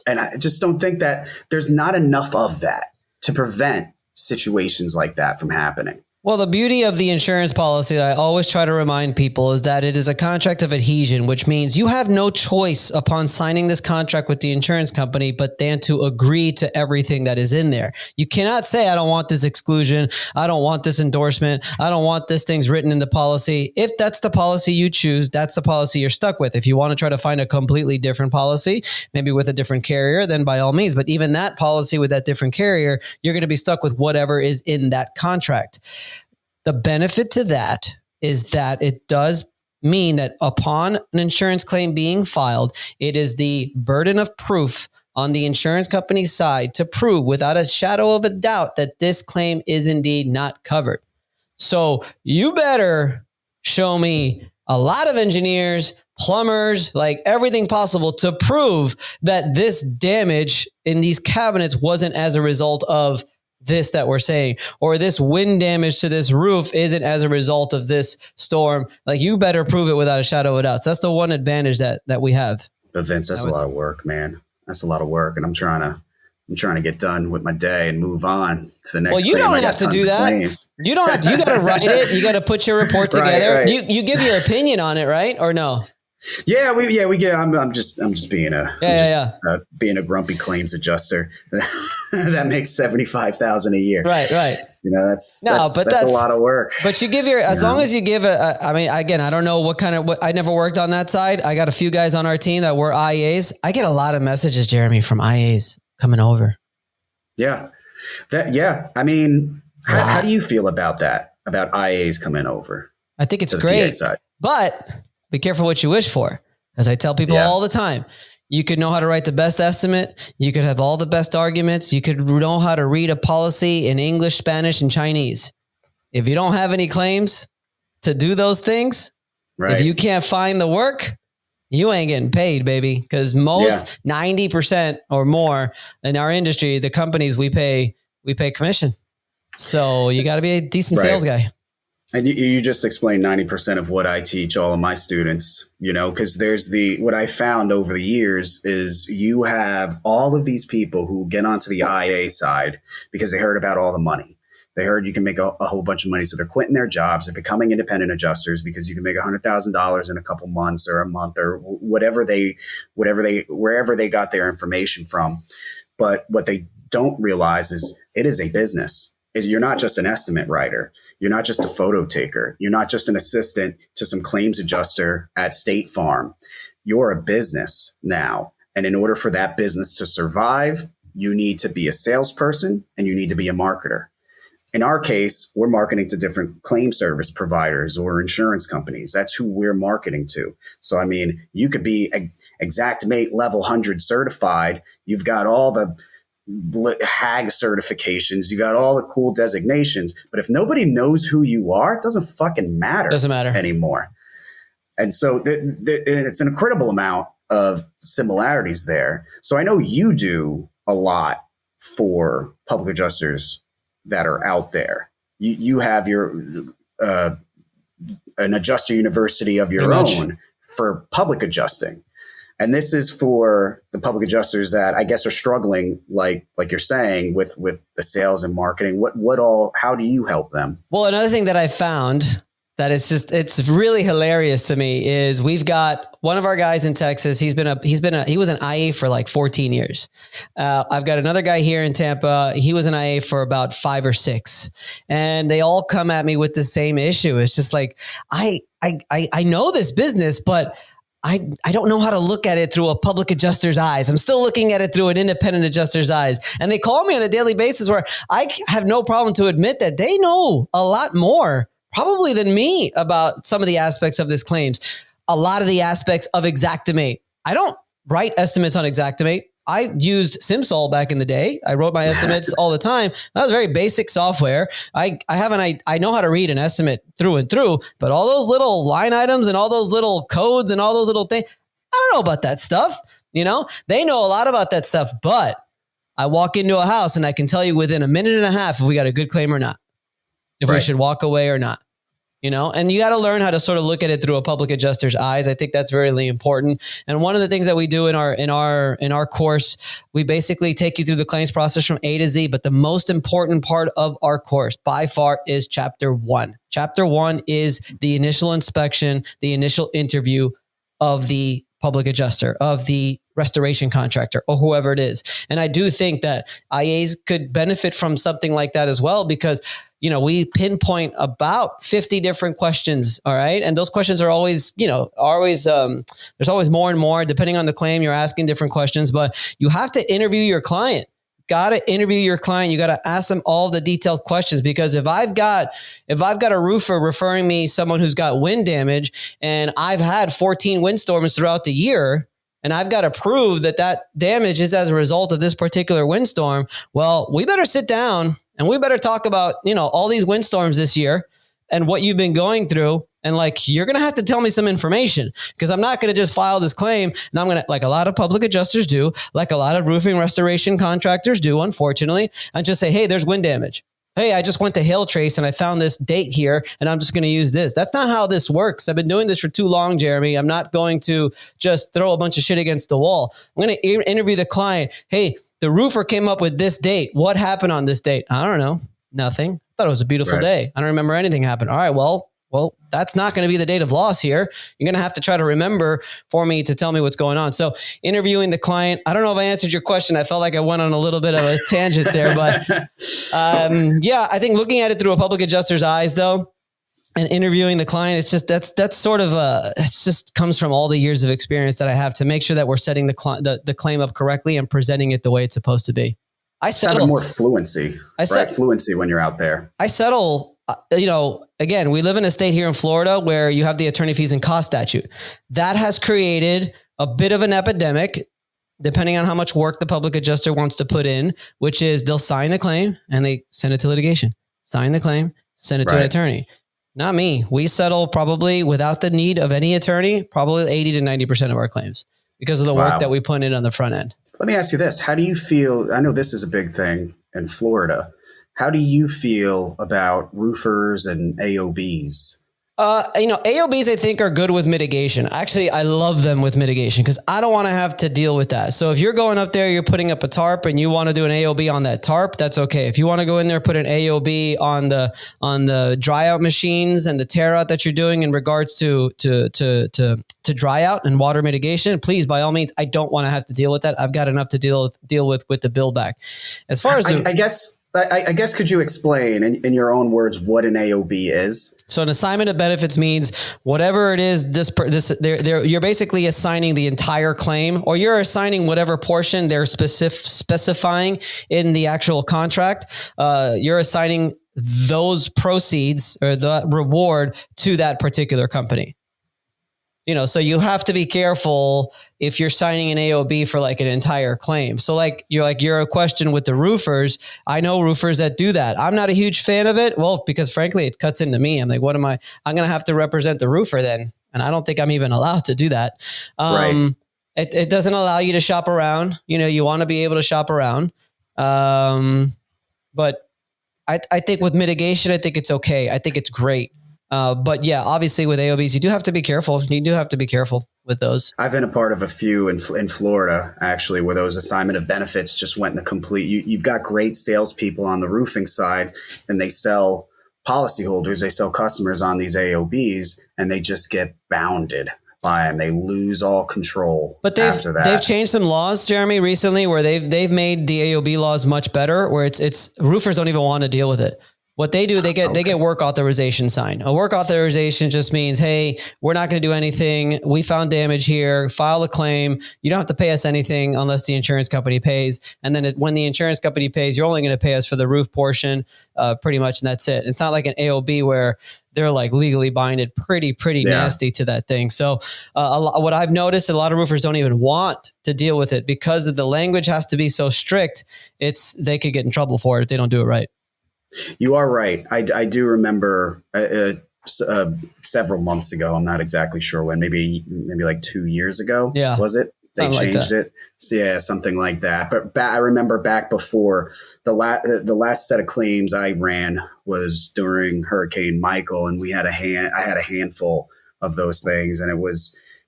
And I just don't think that there's not enough of that to prevent situations like that from happening. Well, the beauty of the insurance policy that I always try to remind people is that it is a contract of adhesion, which means you have no choice upon signing this contract with the insurance company, but then to agree to everything that is in there. You cannot say, I don't want this exclusion. I don't want this endorsement. I don't want this things written in the policy. If that's the policy you choose, that's the policy you're stuck with. If you want to try to find a completely different policy, maybe with a different carrier, then by all means. But even that policy with that different carrier, you're going to be stuck with whatever is in that contract. The benefit to that is that it does mean that upon an insurance claim being filed, it is the burden of proof on the insurance company's side to prove without a shadow of a doubt that this claim is indeed not covered. So you better show me a lot of engineers, plumbers, like everything possible to prove that this damage in these cabinets wasn't as a result of this that we're saying, or this wind damage to this roof isn't as a result of this storm. Like, you better prove it without a shadow of a doubt. So that's the one advantage that we have. But Vince, that's a lot of work, man. That's a lot of work. And I'm trying to get done with my day and move on to the next. Well, you don't have to do that. You don't have to. You got to write it. You got to put your report together. Right. You give your opinion on it, right? Or no? Yeah, we get. I'm just being being a grumpy claims adjuster that makes $75,000 a year. Right. That's a lot of work. But you give as long as you give I mean, again, I don't know what I never worked on that side. I got a few guys on our team that were IAs. I get a lot of messages, Jeremy, from IAs coming over. Yeah, I mean, how do you feel about that? About IAs coming over? I think it's great, but be careful what you wish for. As I tell people all the time, you could know how to write the best estimate. You could have all the best arguments. You could know how to read a policy in English, Spanish, and Chinese. If you don't have any claims to do those things, if you can't find the work, you ain't getting paid, baby. Because most 90% or more in our industry, the companies we pay commission. So you got to be a decent sales guy. And you just explained 90% of what I teach all of my students, because what I found over the years is you have all of these people who get onto the IA side because they heard about all the money. They heard you can make a whole bunch of money. So they're quitting their jobs. They're becoming independent adjusters because you can make $100,000 in a couple months or a month or wherever they got their information from. But what they don't realize is it is a business. is you're not just an estimate writer. You're not just a photo taker. You're not just an assistant to some claims adjuster at State Farm. You're a business now. And in order for that business to survive, you need to be a salesperson and you need to be a marketer. In our case, we're marketing to different claim service providers or insurance companies. That's who we're marketing to. So, I mean, you could be Xactimate level 100 certified. You've got all the HAG certifications. You got all the cool designations. But if nobody knows who you are, it doesn't fucking matter. Doesn't matter anymore. And so it's an incredible amount of similarities there. So I know you do a lot for public adjusters that are out there. You have your an adjuster university of your own for public adjusting. And this is for the public adjusters that I guess are struggling, like you're saying, with the sales and marketing. How do you help them? Well, another thing that I found that it's really hilarious to me is we've got one of our guys in Texas. He was an IA for like 14 years. I've got another guy here in Tampa. He was an IA for about 5 or 6, and they all come at me with the same issue. It's just like, I know this business, but I don't know how to look at it through a public adjuster's eyes. I'm still looking at it through an independent adjuster's eyes. And they call me on a daily basis where I have no problem to admit that they know a lot more probably than me about some of the aspects of this claims. A lot of the aspects of Xactimate. I don't write estimates on Xactimate. I used SimSol back in the day. I wrote my estimates all the time. That was very basic software. I know how to read an estimate through and through, but all those little line items and all those little codes and all those little things, I don't know about that stuff. They know a lot about that stuff, but I walk into a house and I can tell you within a minute and a half if we got a good claim or not, if we should walk away or not. And you got to learn how to sort of look at it through a public adjuster's eyes. I think that's really important. And one of the things that we do in our course, we basically take you through the claims process from A to Z. But the most important part of our course by far is chapter 1. Chapter 1 is the initial inspection, the initial interview of the public adjuster, of the restoration contractor, or whoever it is. And I do think that IAs could benefit from something like that as well, because we pinpoint about 50 different questions. All right. And those questions are always, there's always more and more depending on the claim. You're asking different questions, but you have to interview your client. Got to interview your client. You got to ask them all the detailed questions, because if I've got a roofer referring me someone who's got wind damage, and I've had 14 windstorms throughout the year, and I've got to prove that damage is as a result of this particular windstorm, well, we better sit down and we better talk about, all these windstorms this year and what you've been going through. And you're going to have to tell me some information, because I'm not going to just file this claim. And I'm going to, like a lot of public adjusters do, like a lot of roofing restoration contractors do, unfortunately, and just say, hey, there's wind damage. Hey, I just went to Hail Trace and I found this date here and I'm just going to use this. That's not how this works. I've been doing this for too long, Jeremy. I'm not going to just throw a bunch of shit against the wall. I'm going to interview the client. Hey, the roofer came up with this date. What happened on this date? I don't know. Nothing. I thought it was a beautiful day. I don't remember anything happened. All right, well, that's not going to be the date of loss here. You're going to have to try to remember for me to tell me what's going on. So interviewing the client, I don't know if I answered your question. I felt like I went on a little bit of a tangent there, but I think looking at it through a public adjuster's eyes though, and interviewing the client, it's just, that's sort of it just comes from all the years of experience that I have to make sure that we're setting the claim up correctly and presenting it the way it's supposed to be. I settle more fluency, fluency when you're out there. I settle. Again, we live in a state here in Florida where you have the attorney fees and cost statute. That has created a bit of an epidemic, depending on how much work the public adjuster wants to put in, which is they'll sign the claim and they send it to litigation. Sign the claim, send it to an attorney. Not me. We settle probably without the need of any attorney, probably 80 to 90% of our claims because of the work that we put in on the front end. Let me ask you this. How do you feel? I know this is a big thing in Florida. How do you feel about roofers and AOBs? AOBs I think are good with mitigation. Actually, I love them with mitigation because I don't want to have to deal with that. So if you're going up there, you're putting up a tarp and you want to do an AOB on that tarp, that's okay. If you want to go in there, put an AOB on the dry out machines and the tear out that you're doing in regards to dry out and water mitigation, please, by all means, I don't want to have to deal with that. I've got enough to deal with the bill back. As far as I guess I guess could you explain in your own words what an AOB is? So an assignment of benefits means whatever it is, you're basically assigning the entire claim, or you're assigning whatever portion they're specifying in the actual contract. You're assigning those proceeds or the reward to that particular company. So you have to be careful if you're signing an AOB for like an entire claim. So you're a question with the roofers. I know roofers that do that. I'm not a huge fan of it. Well, because frankly, it cuts into me. I'm like, what am I? I'm going to have to represent the roofer then. And I don't think I'm even allowed to do that. Right. It doesn't allow you to shop around. You want to be able to shop around. But I think with mitigation, I think it's okay. I think it's great. But yeah, obviously with AOBs, you do have to be careful. You do have to be careful with those. I've been a part of a few in Florida, actually, where those assignment of benefits just went in the complete. You've got great salespeople on the roofing side, and they sell policyholders, they sell customers on these AOBs, and they just get bounded by them. They lose all control. But they've changed some laws, Jeremy, recently, where they've made the AOB laws much better, where it's roofers don't even want to deal with it. What they do, they get work authorization signed. A work authorization just means, hey, we're not going to do anything. We found damage here. File a claim. You don't have to pay us anything unless the insurance company pays. And then when the insurance company pays, you're only going to pay us for the roof portion, pretty much, and that's it. It's not like an AOB where they're like legally binded, pretty nasty to that thing. So what I've noticed, a lot of roofers don't even want to deal with it because the language has to be so strict. They could get in trouble for it if they don't do it right. You are right. I do remember several months ago. I'm not exactly sure when. Maybe like 2 years ago. Yeah, was it? They changed it. So yeah, something like that. But I remember back before the last set of claims I ran was during Hurricane Michael, and I had a handful of those things, and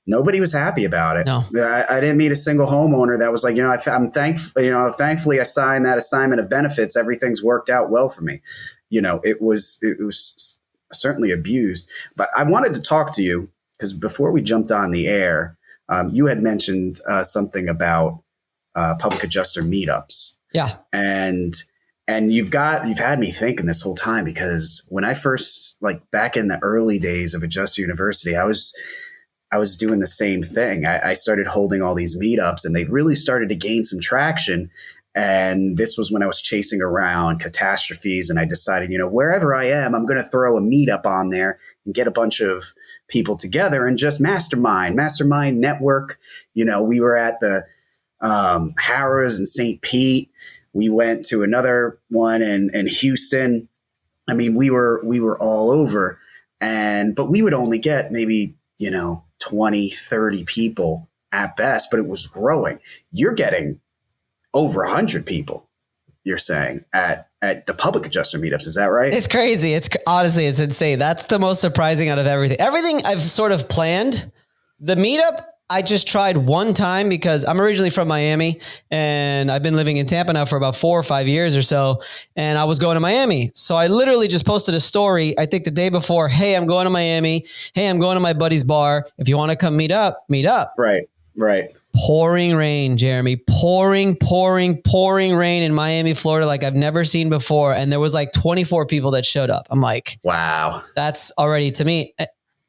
nobody was happy about it. No. I didn't meet a single homeowner that was like, I'm thankful, thankfully I signed that assignment of benefits. Everything's worked out well for me. It was certainly abused. But I wanted to talk to you because before we jumped on the air, you had mentioned something about public adjuster meetups. Yeah. And you've had me thinking this whole time, because when I first, back in the early days of Adjuster University, I was doing the same thing. I started holding all these meetups, and they really started to gain some traction. And this was when I was chasing around catastrophes, and I decided, wherever I am, I'm going to throw a meetup on there and get a bunch of people together and just mastermind network. We were at the Harrah's in St. Pete. We went to another one in Houston. I mean, we were all over, but we would only get maybe, 20, 30 people at best, but it was growing. You're getting over 100 people, you're saying, at the public adjuster meetups. Is that right? It's crazy. Honestly, it's insane. That's the most surprising out of everything. Everything I've sort of planned. The meetup, I just tried one time because I'm originally from Miami and I've been living in Tampa now for about 4 or 5 years or so. And I was going to Miami. So I literally just posted a story, I think the day before, hey, I'm going to Miami. Hey, I'm going to my buddy's bar. If you want to come meet up. Right. Pouring rain, Jeremy, pouring rain in Miami, Florida, like I've never seen before. And there was like 24 people that showed up. I'm like, wow, that's already, to me,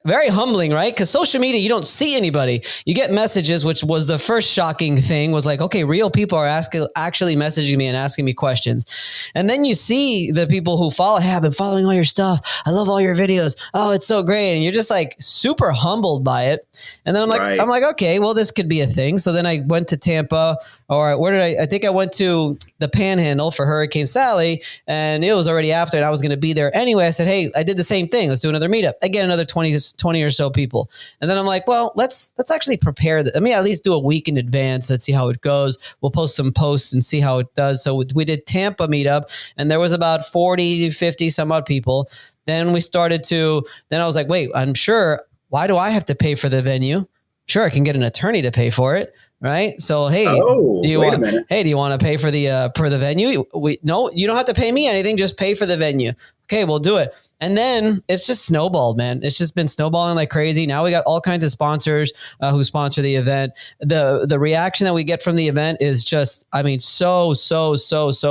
very humbling, right? Because social media, you don't see anybody. You get messages, which was the first shocking thing, was like, okay, real people are actually messaging me and asking me questions. And then you see the people who follow, hey, I've been following all your stuff. I love all your videos. Oh, it's so great. And you're just like super humbled by it. And then I'm like, okay, well, this could be a thing. So then I went to Tampa, or where did I think I went to the Panhandle for Hurricane Sally, and it was already after, and I was going to be there anyway. I said, hey, I did the same thing. Let's do another meetup. Again, another 20 or so people. And then I'm like, well, let's actually prepare that. I mean, at least do a week in advance. Let's see how it goes. We'll post some posts and see how it does. So we did Tampa meetup, and there was about 40, 50 some odd people. Then I was like, wait, I'm sure, why do I have to pay for the venue? Sure, I can get an attorney to pay for it, right? So, hey, do you want to pay for the venue? No, you don't have to pay me anything. Just pay for the venue. Okay, we'll do it. And then it's just snowballed, man. It's just been snowballing like crazy. Now we got all kinds of sponsors who sponsor the event. The reaction that we get from the event is just, I mean, so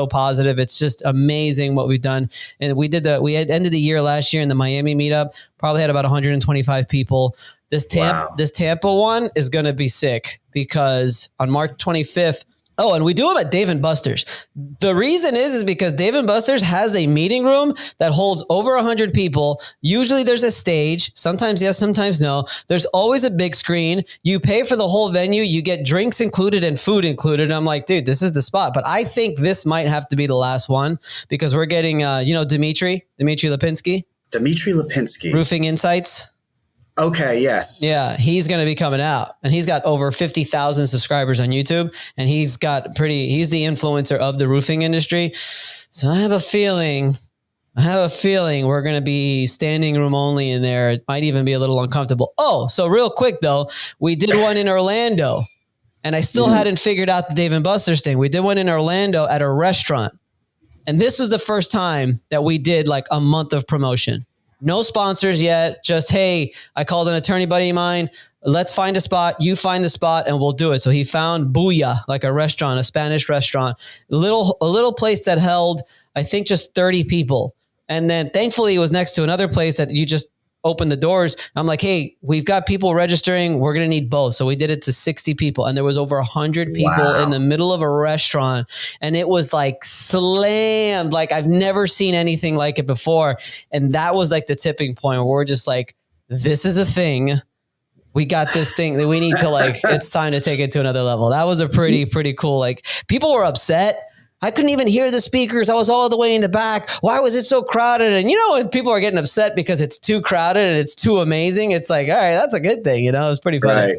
positive. It's just amazing what we've done. And we had ended the year last year in the Miami meetup, probably had about 125 people. This Tampa one is going to be sick because on March 25th, oh, and we do them at Dave & Buster's. The reason is because Dave & Buster's has a meeting room that holds over 100 people. Usually there's a stage. Sometimes yes, sometimes no. There's always a big screen. You pay for the whole venue. You get drinks included and food included. And I'm like, dude, this is the spot. But I think this might have to be the last one because we're getting, Dimitri Lipinski. Dimitri Lipinski. Roofing Insights. Okay, yes. Yeah, he's going to be coming out and he's got over 50,000 subscribers on YouTube and he's the influencer of the roofing industry. So I have a feeling we're going to be standing room only in there. It might even be a little uncomfortable. Oh, so real quick though, we did one in Orlando and I still hadn't figured out the Dave & Buster's thing. We did one in Orlando at a restaurant. And this was the first time that we did like a month of promotion. No sponsors yet. Just, hey, I called an attorney buddy of mine. Let's find a spot. You find the spot and we'll do it. So he found Booyah, like a restaurant, a Spanish restaurant, a little place that held, I think, just 30 people. And then thankfully it was next to another place that you just open the doors. I'm like, hey, we've got people registering. We're going to need both. So we did it to 60 people and there was over 100 people in the middle of a restaurant and it was like slammed. Like I've never seen anything like it before. And that was like the tipping point where we're just like, this is a thing. We got this thing that we need to like, it's time to take it to another level. That was a pretty cool, like people were upset. I couldn't even hear the speakers. I was all the way in the back. Why was it so crowded? And when people are getting upset because it's too crowded and it's too amazing, it's like, all right, that's a good thing. It was pretty funny. Right.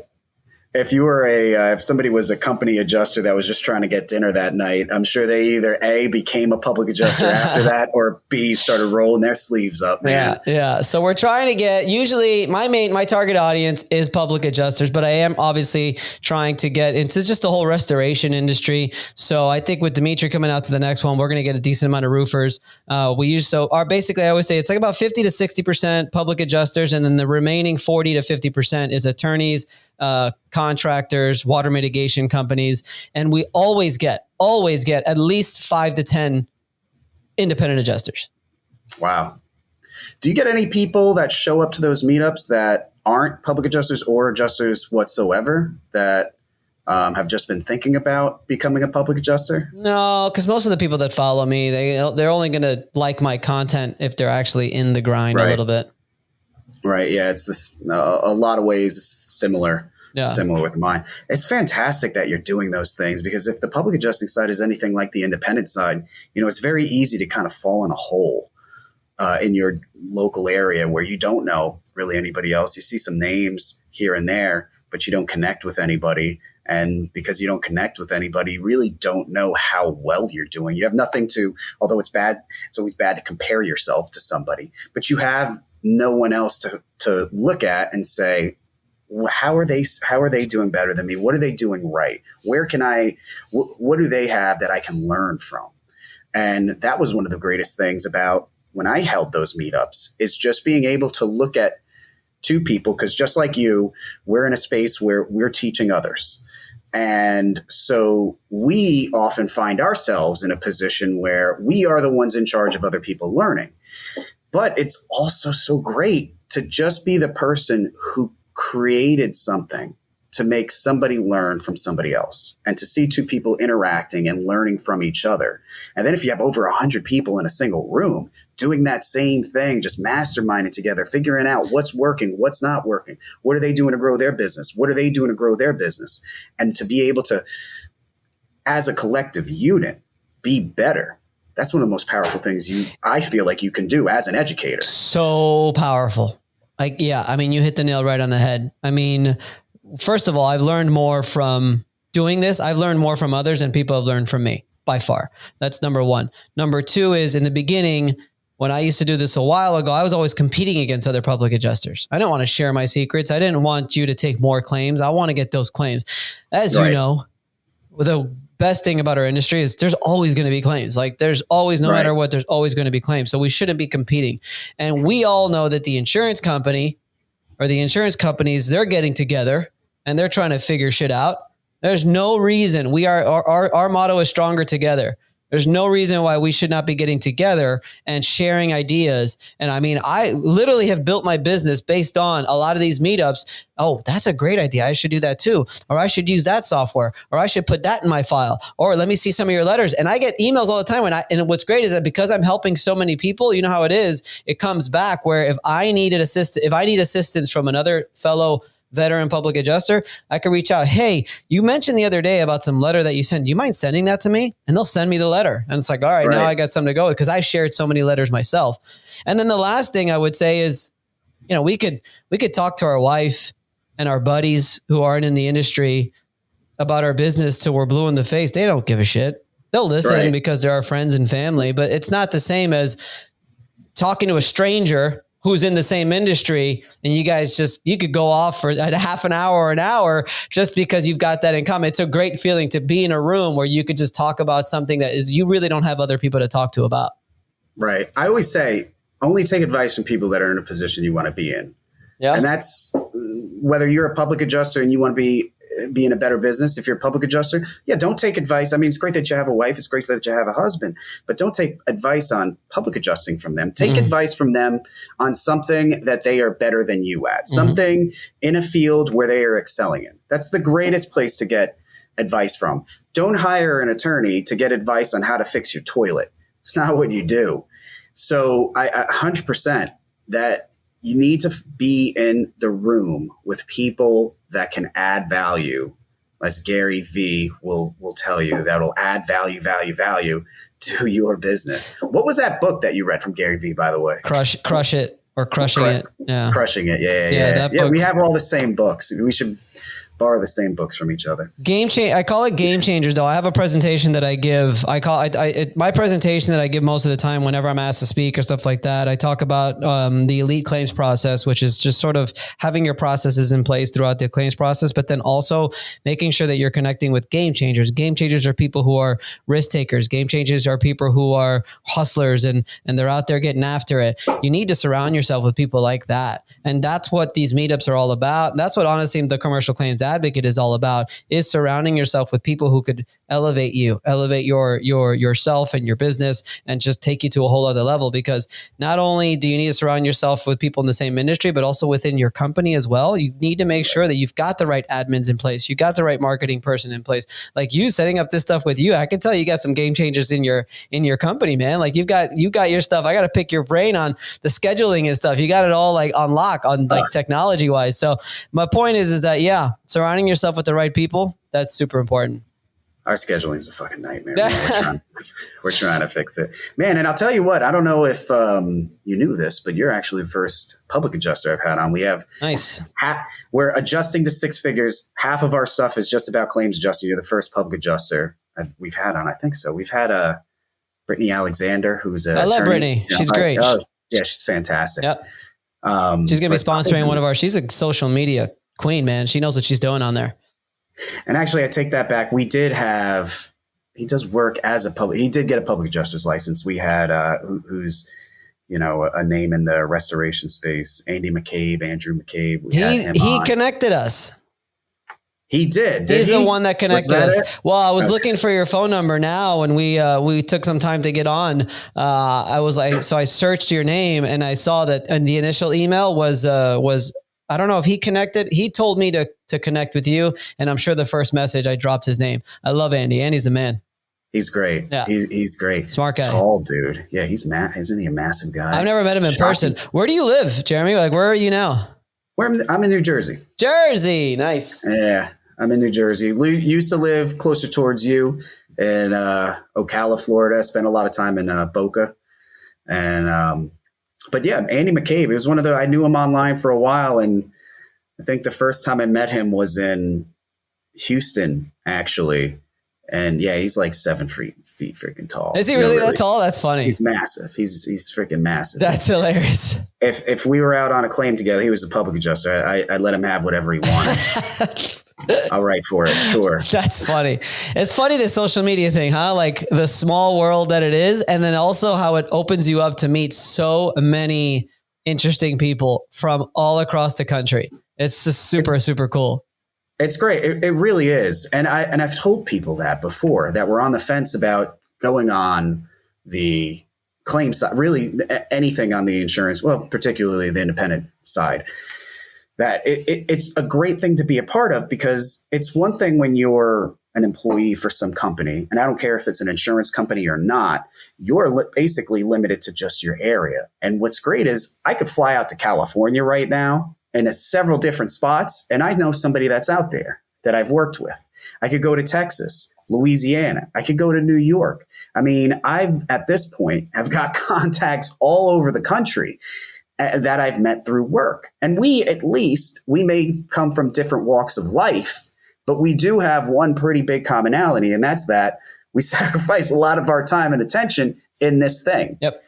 If you were if somebody was a company adjuster that was just trying to get dinner that night, I'm sure they either A, became a public adjuster after that, or B, started rolling their sleeves up, man. Yeah. So we're trying to get, usually my target audience is public adjusters, but I am obviously trying to get into just the whole restoration industry. So I think with Dimitri coming out to the next one, we're going to get a decent amount of roofers. Basically, I always say it's like about 50 to 60% public adjusters, and then the remaining 40 to 50% is attorneys, contractors, water mitigation companies. And we always get at least 5 to 10 independent adjusters. Wow. Do you get any people that show up to those meetups that aren't public adjusters or adjusters whatsoever that have just been thinking about becoming a public adjuster? No, because most of the people that follow me, they're only going to like my content if they're actually in the grind a little bit. Right. Yeah. It's this a lot of ways similar with mine. It's fantastic that you're doing those things because if the public adjusting side is anything like the independent side, it's very easy to kind of fall in a hole in your local area where you don't know really anybody else. You see some names here and there, but you don't connect with anybody. And because you don't connect with anybody, you really don't know how well you're doing. You have nothing to, although it's always bad to compare yourself to somebody, but you have no one else to look at and say, how are they doing better than me? What are they doing right? What do they have that I can learn from? And that was one of the greatest things about when I held those meetups is just being able to look at two people, because just like you, we're in a space where we're teaching others. And so we often find ourselves in a position where we are the ones in charge of other people learning. But it's also so great to just be the person who created something to make somebody learn from somebody else and to see two people interacting and learning from each other. And then if you have over 100 people in a single room doing that same thing, just masterminding together, figuring out what's working, what's not working, what are they doing to grow their business? What are they doing to grow their business? And to be able to, as a collective unit, be better. That's one of the most powerful things I feel like you can do as an educator. So powerful. You hit the nail right on the head. I mean, first of all, I've learned more from doing this. I've learned more from others than people have learned from me by far. That's number one. Number two is in the beginning, when I used to do this a while ago, I was always competing against other public adjusters. I didn't want to share my secrets. I didn't want you to take more claims. I want to get those claims. As you know, the best thing about our industry is there's always going to be claims. Like there's always, no matter what, there's always going to be claims. So we shouldn't be competing. And we all know that the insurance company or the insurance companies, they're getting together and they're trying to figure shit out. There's no reason our motto is stronger together. There's no reason why we should not be getting together and sharing ideas. And I mean, I literally have built my business based on a lot of these meetups. Oh, that's a great idea. I should do that too. Or I should use that software, or I should put that in my file, or let me see some of your letters. And I get emails all the time and what's great is that because I'm helping so many people, you know how it is, it comes back where if I need assistance from another fellow veteran public adjuster, I could reach out. Hey, you mentioned the other day about some letter that you sent. You mind sending that to me? And they'll send me the letter. And it's like, all right, now I got something to go with because I shared so many letters myself. And then the last thing I would say is, we could talk to our wife and our buddies who aren't in the industry about our business till we're blue in the face. They don't give a shit. They'll listen because they're our friends and family, but it's not the same as talking to a stranger who's in the same industry, and you guys you could go off for a half an hour or an hour just because you've got that in common. It's a great feeling to be in a room where you could just talk about something that is, you really don't have other people to talk to about. Right. I always say, only take advice from people that are in a position you want to be in. Yeah. And that's whether you're a public adjuster and you want to be in a better business. If you're a public adjuster, don't take advice. I mean, it's great that you have a wife. It's great that you have a husband, but don't take advice on public adjusting from them. Take advice from them on something that they are better than you at, something in a field where they are excelling in. That's the greatest place to get advice from. Don't hire an attorney to get advice on how to fix your toilet. It's not what you do. So I 100% that you need to be in the room with people that can add value, as Gary V will tell you, that'll add value to your business. What was that book that you read from Gary V, by the way? Crush It or Crushing It. Yeah. Crushing It. Yeah. We have all the same books. We should borrow the same books from each other. I call it game changers though. I have a presentation that I give. My presentation that I give most of the time whenever I'm asked to speak or stuff like that. I talk about the elite claims process, which is just sort of having your processes in place throughout the claims process, but then also making sure that you're connecting with game changers. Game changers are people who are risk takers. Game changers are people who are hustlers and they're out there getting after it. You need to surround yourself with people like that. And that's what these meetups are all about. That's what honestly the commercial claims advocate is all about, is surrounding yourself with people who could elevate yourself and your business and just take you to a whole other level. Because not only do you need to surround yourself with people in the same industry, but also within your company as well. You need to make sure that you've got the right admins in place. You got the right marketing person in place. Like you setting up this stuff with you, I can tell you got some game changers in your company, man. Like you got your stuff. I got to pick your brain on the scheduling and stuff. You got it all like on lock on like technology wise. So my point is that, surrounding yourself with the right people, that's super important. Our scheduling is a fucking nightmare. We're trying to fix it, man. And I'll tell you what, I don't know if you knew this, but you're actually the first public adjuster I've had on. We have we're adjusting to six figures. Half of our stuff is just about claims adjusting. You're the first public adjuster we've had on. I think so. We've had Brittany Alexander, who's I love Brittany. She's great. Yeah, she's fantastic. Yep. She's gonna be sponsoring one of our. She's a social media queen, man. She knows what she's doing on there. And actually, I take that back. We did have. He does work as a public. He did get a public adjuster's license. We had who's a name in the restoration space. Andrew McCabe. He connected us. He did. He's the one that connected us. Well, I was looking for your phone number now, and we took some time to get on. I was like, so I searched your name, and I saw that, and the initial email was I don't know if he connected. He told me to connect with you, and I'm sure the first message I dropped his name. I love Andy. Andy's a man. He's great. Yeah. He's great. Smart guy. Tall dude. Yeah, isn't he a massive guy? I've never met him in person. Where do you live, Jeremy? Like, where are you now? I'm in New Jersey. Jersey. Nice. Yeah, I'm in New Jersey. Used to live closer towards you in Ocala, Florida. Spent a lot of time in Boca. And but yeah, Andy McCabe, it was one of I knew him online for a while. And I think the first time I met him was in Houston, actually. And yeah, he's like 7 feet freaking tall. Is he really that tall? That's funny. He's massive. He's freaking massive. That's hilarious. If we were out on a claim together, he was the public adjuster. I let him have whatever he wanted. I'll write for it. Sure. That's funny. It's funny, this social media thing, huh? Like the small world that it is. And then also how it opens you up to meet so many interesting people from all across the country. It's just super, super cool. It's great. It really is. And I've told people that before, that we're on the fence about going on the claim side, really anything on the insurance, well, particularly the independent side, that it's a great thing to be a part of, because it's one thing when you're an employee for some company, and I don't care if it's an insurance company or not, you're basically limited to just your area. And what's great is I could fly out to California right now in several different spots, and I know somebody that's out there that I've worked with. I could go to Texas, Louisiana. I could go to New York. I mean, at this point have got contacts all over the country that I've met through work. And we may come from different walks of life, but we do have one pretty big commonality, and that's that we sacrifice a lot of our time and attention in this thing. Yep.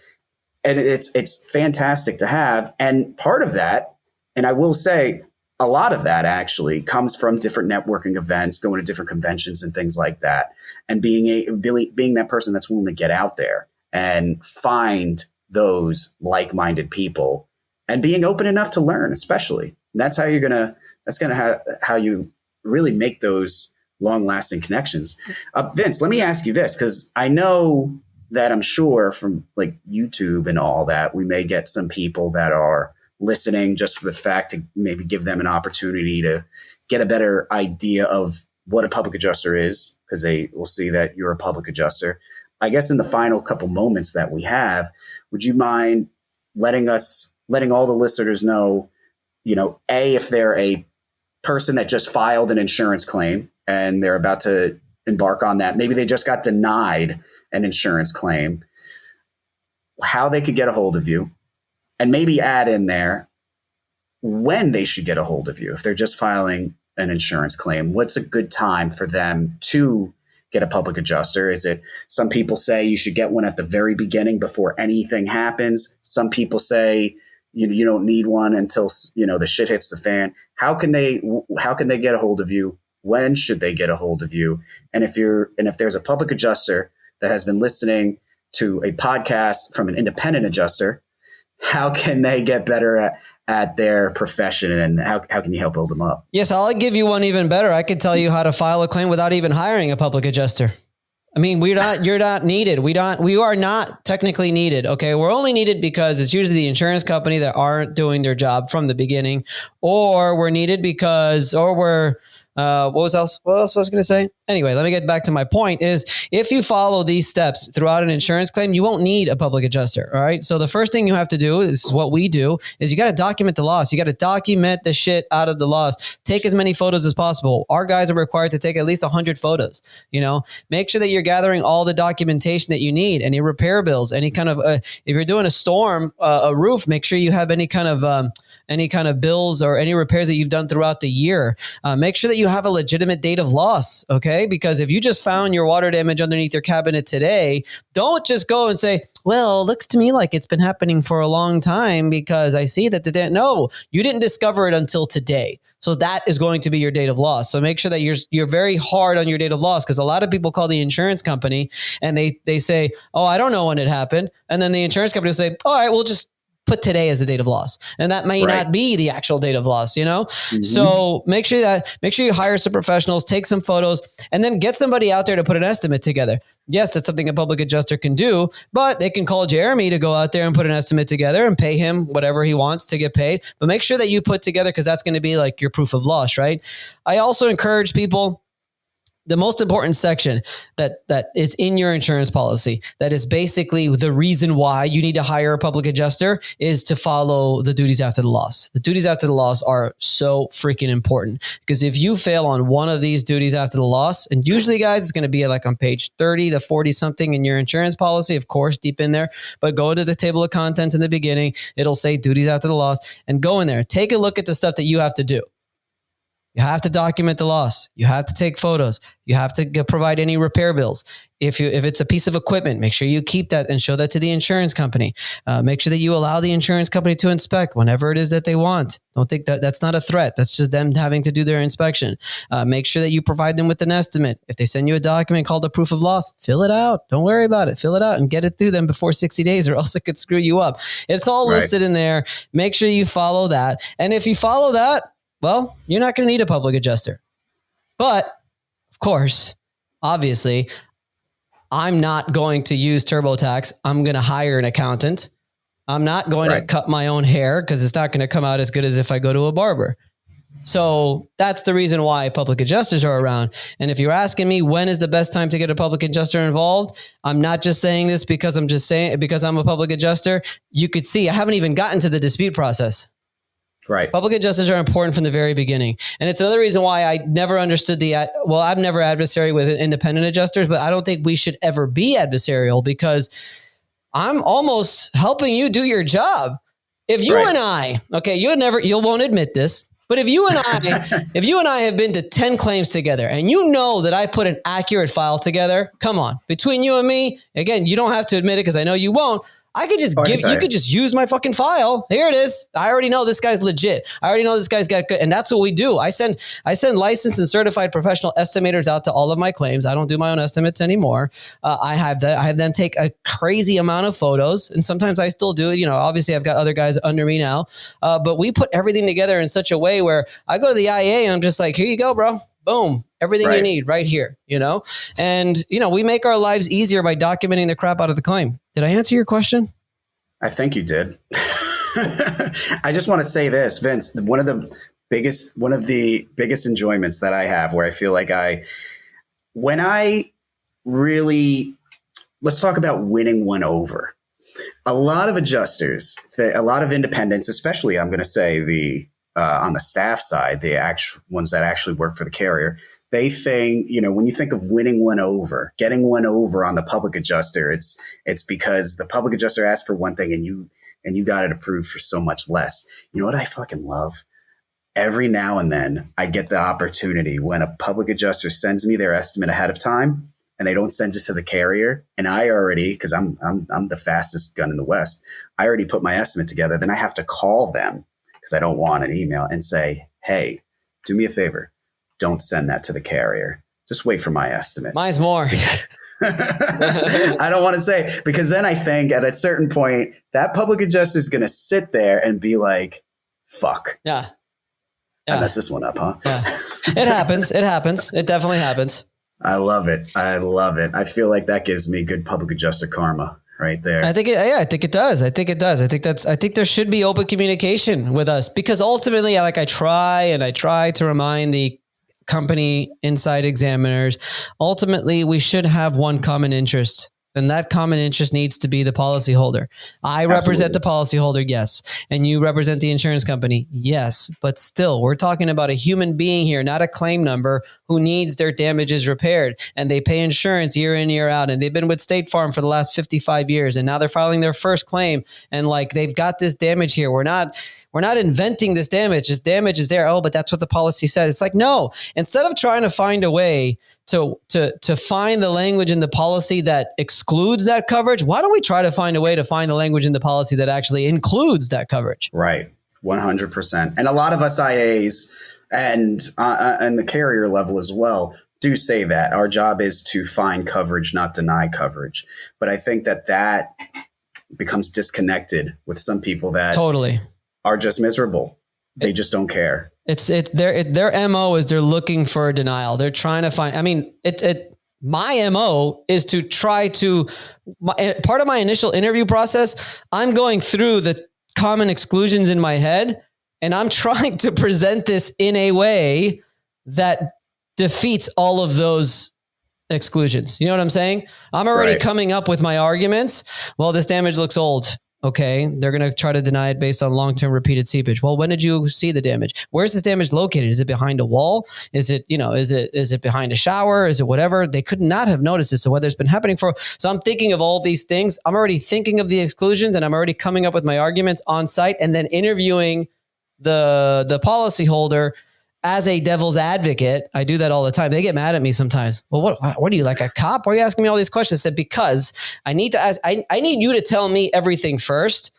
And it's fantastic to have. And part of that, and I will say a lot of that actually comes from different networking events, going to different conventions and things like that, and being that person that's willing to get out there and find those like-minded people, and being open enough to learn, especially. And that's how how you really make those long-lasting connections. Vince, let me ask you this, because I know that I'm sure from like YouTube and all that, we may get some people that are listening just for the fact to maybe give them an opportunity to get a better idea of what a public adjuster is, because they will see that you're a public adjuster. I guess in the final couple moments that we have, would you mind letting all the listeners know, if they're a person that just filed an insurance claim and they're about to embark on that, maybe they just got denied an insurance claim, how they could get a hold of you, and maybe add in there when they should get a hold of you. If they're just filing an insurance claim, what's a good time for them to get a public adjuster? Is it, some people say you should get one at the very beginning before anything happens. Some people say you don't need one until the shit hits the fan. How can they get a hold of you? When should they get a hold of you? And if there's a public adjuster that has been listening to a podcast from an independent adjuster, how can they get better at their profession, and how can you help build them up? Yes, I'll give you one even better. I could tell you how to file a claim without even hiring a public adjuster. I mean, you're not needed. We are not technically needed. Okay. We're only needed because it's usually the insurance company that aren't doing their job from the beginning, or we're needed because, what else I was going to say? Anyway, let me get back to my point is, if you follow these steps throughout an insurance claim, you won't need a public adjuster. All right. So the first thing you have to do is what we do is you got to document the loss. You got to document the shit out of the loss. Take as many photos as possible. Our guys are required to take at least 100 photos, make sure that you're gathering all the documentation that you need, any repair bills, any kind of, if you're doing a storm, a roof, make sure you have any kind of bills or any repairs that you've done throughout the year. Make sure that you have a legitimate date of loss. Okay. Because if you just found your water damage underneath your cabinet today, don't just go and say, well, it looks to me like it's been happening for a long time because I see that no, you didn't discover it until today. So that is going to be your date of loss. So make sure that you're very hard on your date of loss, because a lot of people call the insurance company and they say, oh, I don't know when it happened. And then the insurance company will say, all right, we'll just put today as the date of loss. And that may not be the actual date of loss, Mm-hmm. So make sure you hire some professionals, take some photos, and then get somebody out there to put an estimate together. Yes, that's something a public adjuster can do, but they can call Jeremy to go out there and put an estimate together and pay him whatever he wants to get paid. But make sure that you put together, because that's going to be like your proof of loss, right? I also encourage people, the most important section that is in your insurance policy, that is basically the reason why you need to hire a public adjuster, is to follow the duties after the loss. The duties after the loss are so freaking important, because if you fail on one of these duties after the loss, and usually, guys, it's going to be like on page 30 to 40 something in your insurance policy, of course, deep in there, but go to the table of contents in the beginning. It'll say duties after the loss, and go in there. Take a look at the stuff that you have to do. You have to document the loss. You have to take photos. You have to provide any repair bills. If it's a piece of equipment, make sure you keep that and show that to the insurance company. Make sure that you allow the insurance company to inspect whenever it is that they want. Don't think that that's not a threat. That's just them having to do their inspection. Make sure that you provide them with an estimate. If they send you a document called a proof of loss, fill it out. Don't worry about it. Fill it out and get it through them before 60 days or else it could screw you up. It's all listed in there. Make sure you follow that. And if you follow that, well, you're not going to need a public adjuster. But of course, obviously, I'm not going to use TurboTax. I'm going to hire an accountant. I'm not going to cut my own hair because it's not going to come out as good as if I go to a barber. So that's the reason why public adjusters are around. And if you're asking me when is the best time to get a public adjuster involved, I'm not just saying this because I'm just saying it because I'm a public adjuster. You could see I haven't even gotten to the dispute process. Right. Public adjusters are important from the very beginning. And it's another reason why I never understood I've never adversary with independent adjusters, but I don't think we should ever be adversarial because I'm almost helping you do your job. If you and I, okay, you won't admit this, but if you and I have been to 10 claims together and you know that I put an accurate file together, come on, between you and me, again, you don't have to admit it because I know you won't. I could just you could just use my fucking file. Here it is. I already know this guy's legit. I already know this guy's got good. And that's what we do. I send licensed and certified professional estimators out to all of my claims. I don't do my own estimates anymore. I have them take a crazy amount of photos. And sometimes I still do, obviously I've got other guys under me now. But we put everything together in such a way where I go to the IA and I'm just like, here you go, bro. Boom. Everything you need right here, and, we make our lives easier by documenting the crap out of the claim. Did I answer your question? I think you did. I just want to say this, Vince, one of the biggest enjoyments that I have where I feel like let's talk about winning one over. A lot of adjusters, a lot of independents, especially I'm going to say on the staff side, the actual ones that actually work for the carrier, they think, when you think of winning one over, getting one over on the public adjuster, it's because the public adjuster asked for one thing and you got it approved for so much less. You know what I fucking love? Every now and then I get the opportunity when a public adjuster sends me their estimate ahead of time and they don't send it to the carrier. And I already, because I'm the fastest gun in the West, I already put my estimate together. Then I have to call them because I don't want an email and say, hey, do me a favor. Don't send that to the carrier. Just wait for my estimate. Mine's more. I don't want to say, because then I think at a certain point, that public adjuster is going to sit there and be like, fuck. Yeah. I messed this one up, huh? Yeah. It happens. It happens. It definitely happens. I love it. I feel like that gives me good public adjuster karma right there. I think it does. I think there should be open communication with us because ultimately, I try to remind the company inside examiners, ultimately we should have one common interest. And that common interest needs to be the policyholder. I represent the policyholder, yes. And you represent the insurance company, yes. But still, we're talking about a human being here, not a claim number who needs their damages repaired. And they pay insurance year in, year out. And they've been with State Farm for the last 55 years. And now they're filing their first claim. And they've got this damage here. We're not inventing this damage. This damage is there. Oh, but that's what the policy says. It's like, no, instead of trying to find a way to find the language in the policy that excludes that coverage, why don't we try to find a way to find the language in the policy that actually includes that coverage? Right. 100%. And a lot of us IAs and the carrier level as well do say that our job is to find coverage, not deny coverage. But I think that becomes disconnected with some people that totally are just miserable. They just don't care. Their MO is they're looking for a denial. They're trying to find, my MO is to try to, part of my initial interview process, I'm going through the common exclusions in my head and I'm trying to present this in a way that defeats all of those exclusions. You know what I'm saying? I'm already coming up with my arguments. Well, this damage looks old. Okay, they're going to try to deny it based on long-term repeated seepage. Well, when did you see the damage? Where's this damage located? Is it behind a wall? Is it behind a shower? Is it whatever? They could not have noticed it. So whether it's been happening so I'm thinking of all these things. I'm already thinking of the exclusions and I'm already coming up with my arguments on site and then interviewing the policyholder as a devil's advocate, I do that all the time. They get mad at me sometimes. Well, what are you, like a cop? Why are you asking me all these questions? I said, because I need to ask, I need you to tell me everything first.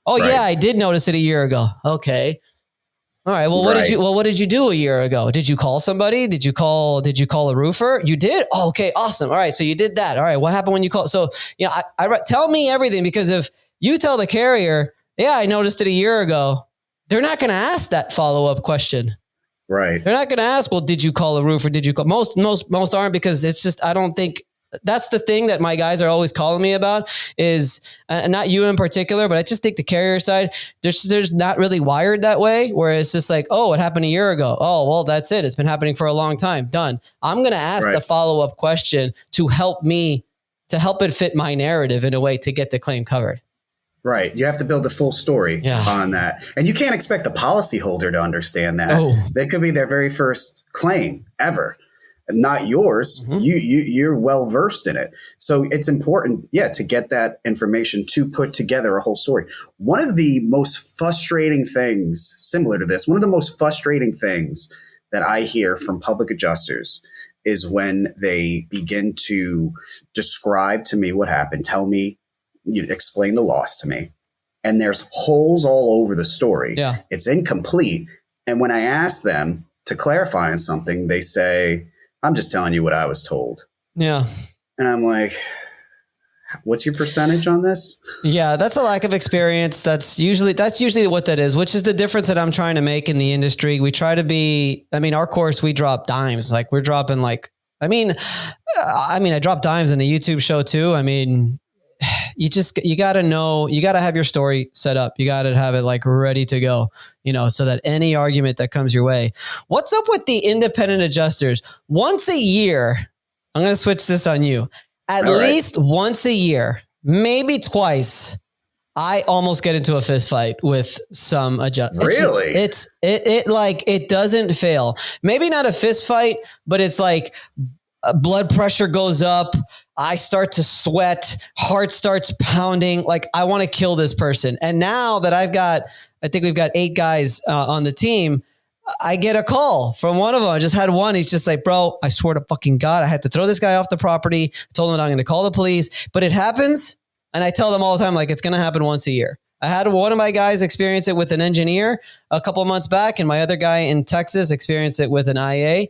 Oh yeah, I did notice it a year ago. Okay. All right. Well, what did you do a year ago? Did you call somebody? Did you call a roofer? You did? Oh, okay. Awesome. All right. So you did that. All right. What happened when you called? So, I tell me everything, because if you tell the carrier, yeah, I noticed it a year ago, they're not going to ask that follow-up question. Right. They're not going to ask, well, did you call a roofer? Did you call? Most aren't, because it's just, I don't think that's the thing that my guys are always calling me about is, not you in particular, but I just think the carrier side, there's not really wired that way, where it's just like, oh, it happened a year ago. Oh, well, that's it. It's been happening for a long time. Done. I'm going to ask the follow-up question to help it fit my narrative in a way to get the claim covered. Right. You have to build a full story on that. And you can't expect the policyholder to understand that. Oh. That could be their very first claim ever. Not yours. Mm-hmm. You're well versed in it. So it's important, to get that information to put together a whole story. One of the most frustrating things, similar to this, one of the most frustrating things that I hear from public adjusters is when they begin to describe to me what happened, tell me, explain the loss to me, and there's holes all over the story. Yeah. It's incomplete. And when I ask them to clarify on something, they say, I'm just telling you what I was told. Yeah. And I'm like, what's your percentage on this? Yeah, that's a lack of experience. That's usually what that is, which is the difference that I'm trying to make in the industry. We try to be, our course, we drop dimes. Like we're dropping I drop dimes in the YouTube show too. You got to know, you got to have your story set up. You got to have it like ready to go, so that any argument that comes your way. What's up with the independent adjusters? Once a year, I'm going to switch this on you. At least once a year, maybe twice, I almost get into a fist fight with some adjusters. Really? It doesn't fail. Maybe not a fist fight, but it's like blood pressure goes up. I start to sweat. Heart starts pounding. Like I want to kill this person. And now that I think we've got 8 guys on the team, I get a call from one of them. I just had one. He's just like, bro, I swear to fucking God, I had to throw this guy off the property. I told him that I'm going to call the police, but it happens. And I tell them all the time, like, it's going to happen once a year. I had one of my guys experience it with an engineer a couple of months back, and my other guy in Texas experienced it with an IA.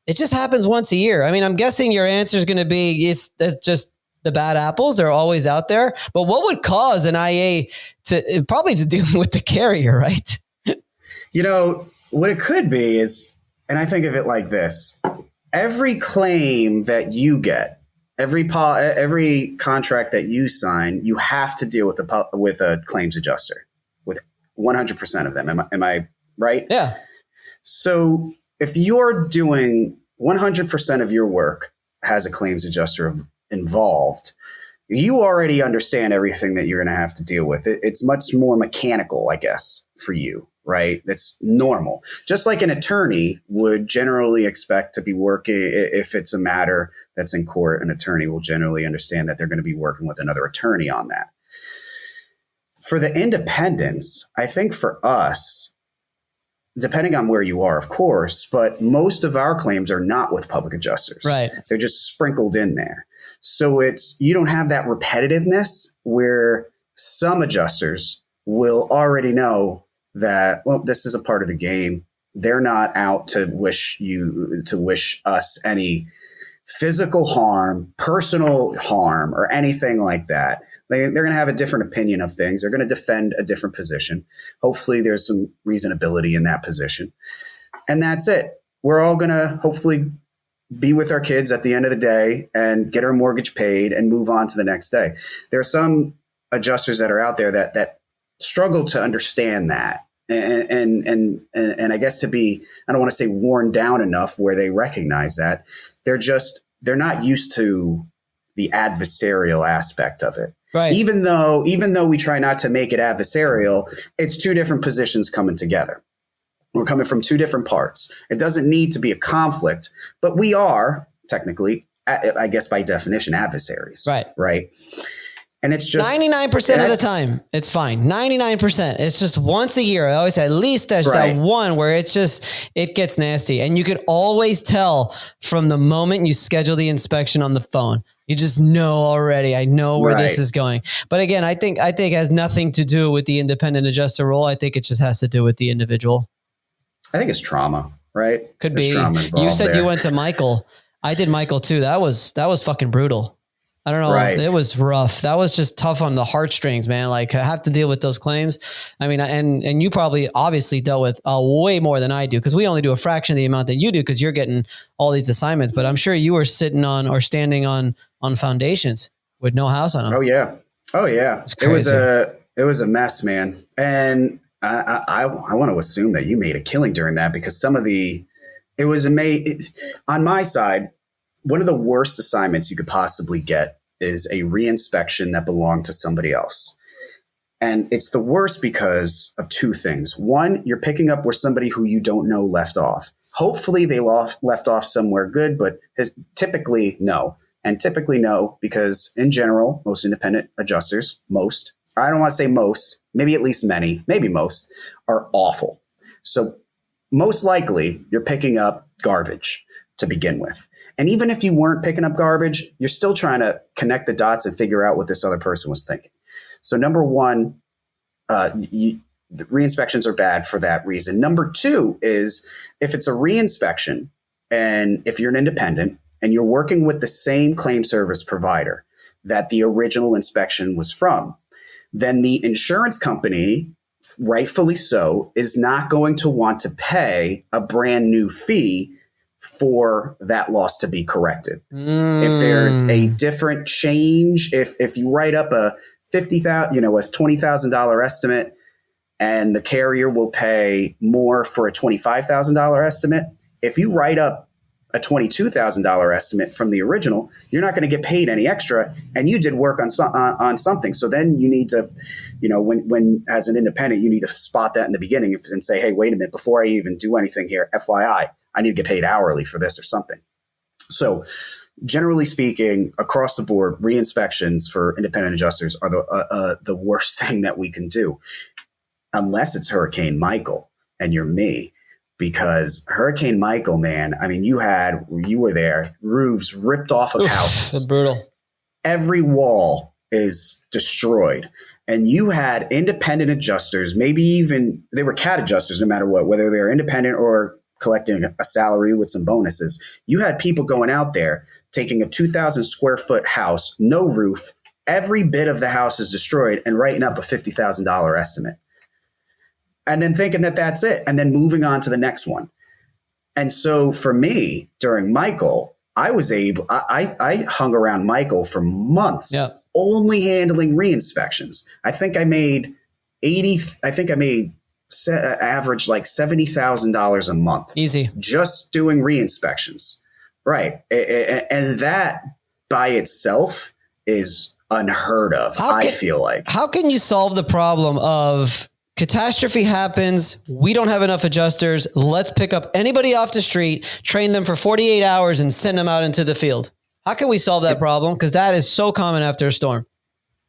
It just happens once a year. I'm guessing your answer is going to be, it's just the bad apples. They're always out there. But what would cause an IA to probably just dealing with the carrier, right? What it could be is, and I think of it like this, every claim that you get, every contract that you sign, you have to deal with a claims adjuster, with 100% of them. Am I right? Yeah. So if you're doing 100% of your work has a claims adjuster involved, you already understand everything that you're going to have to deal with. It's much more mechanical, I guess, for you. Right? That's normal. Just like an attorney would generally expect to be working, if it's a matter that's in court, an attorney will generally understand that they're going to be working with another attorney on that. For the independents, I think for us, depending on where you are, of course, but most of our claims are not with public adjusters. Right. They're just sprinkled in there. So you don't have that repetitiveness where some adjusters will already know that, well, this is a part of the game. They're not out to wish us any physical harm, personal harm, or anything like that. They're going to have a different opinion of things. They're going to defend a different position. Hopefully there's some reasonability in that position. And that's it. We're all going to hopefully be with our kids at the end of the day and get our mortgage paid and move on to the next day. There are some adjusters that are out there that struggle to understand that. And I guess to be, I don't want to say worn down enough where they recognize that they're not used to the adversarial aspect of it. Right. Even though we try not to make it adversarial, it's 2 different positions coming together. We're coming from 2 different parts. It doesn't need to be a conflict, but we are technically, I guess by definition, adversaries. Right. Right. And it's just 99% of the time, it's fine. 99%. It's just once a year. I always say at least there's that one where it gets nasty. And you could always tell from the moment you schedule the inspection on the phone. You just know already. I know where this is going. But again, I think it has nothing to do with the independent adjuster role. I think it just has to do with the individual. I think it's trauma, right? Could be. You said you went to Michael. I did Michael too. That was fucking brutal. I don't know. Right. It was rough. That was just tough on the heartstrings, man. Like I have to deal with those claims. I mean, and you probably obviously dealt with way more than I do because we only do a fraction of the amount that you do because you're getting all these assignments. But I'm sure you were sitting on or standing on foundations with no house on them. Oh yeah. It was a mess, man. And I want to assume that you made a killing during that because it was on my side. One of the worst assignments you could possibly get is a reinspection that belonged to somebody else. And it's the worst because of two things. One, you're picking up where somebody who you don't know left off. Hopefully they left off somewhere good, but typically no. And typically no, because in general, most independent adjusters, I don't want to say most, maybe at least many, maybe most, are awful. So most likely you're picking up garbage to begin with. And even if you weren't picking up garbage, you're still trying to connect the dots and figure out what this other person was thinking. So number one, the re-inspections are bad for that reason. Number two is if it's a re-inspection and if you're an independent and you're working with the same claim service provider that the original inspection was from, then the insurance company, rightfully so, is not going to want to pay a brand new fee for that loss to be corrected. If there's a different change, if you write up a $20,000 estimate and the carrier will pay more for a $25,000 estimate, if you write up a $22,000 estimate from the original, you're not going to get paid any extra, and you did work on something. So then you need to, when as an independent, you need to spot that in the beginning and say, hey, wait a minute, before I even do anything here, FYI, I need to get paid hourly for this or something. So generally speaking, across the board, re-inspections for independent adjusters are the worst thing that we can do, unless it's Hurricane Michael and you're me. Because Hurricane Michael, man, I mean, you were there, roofs ripped off of houses. That's brutal. Every wall is destroyed. And you had independent adjusters, maybe even they were CAT adjusters, no matter what, whether they're independent or collecting a salary with some bonuses. You had people going out there, taking a 2,000 square foot house, no roof, every bit of the house is destroyed, and writing up a $50,000 estimate. And then thinking that that's it, and then moving on to the next one. And so for me, during Michael, I hung around Michael for months, only handling re-inspections. I think I made average like $70,000 a month. Easy. Just doing re-inspections. Right. And that by itself is unheard of, I feel like. How can you solve the problem of catastrophe happens, we don't have enough adjusters, let's pick up anybody off the street, train them for 48 hours and send them out into the field? How can we solve that problem? Because that is so common after a storm.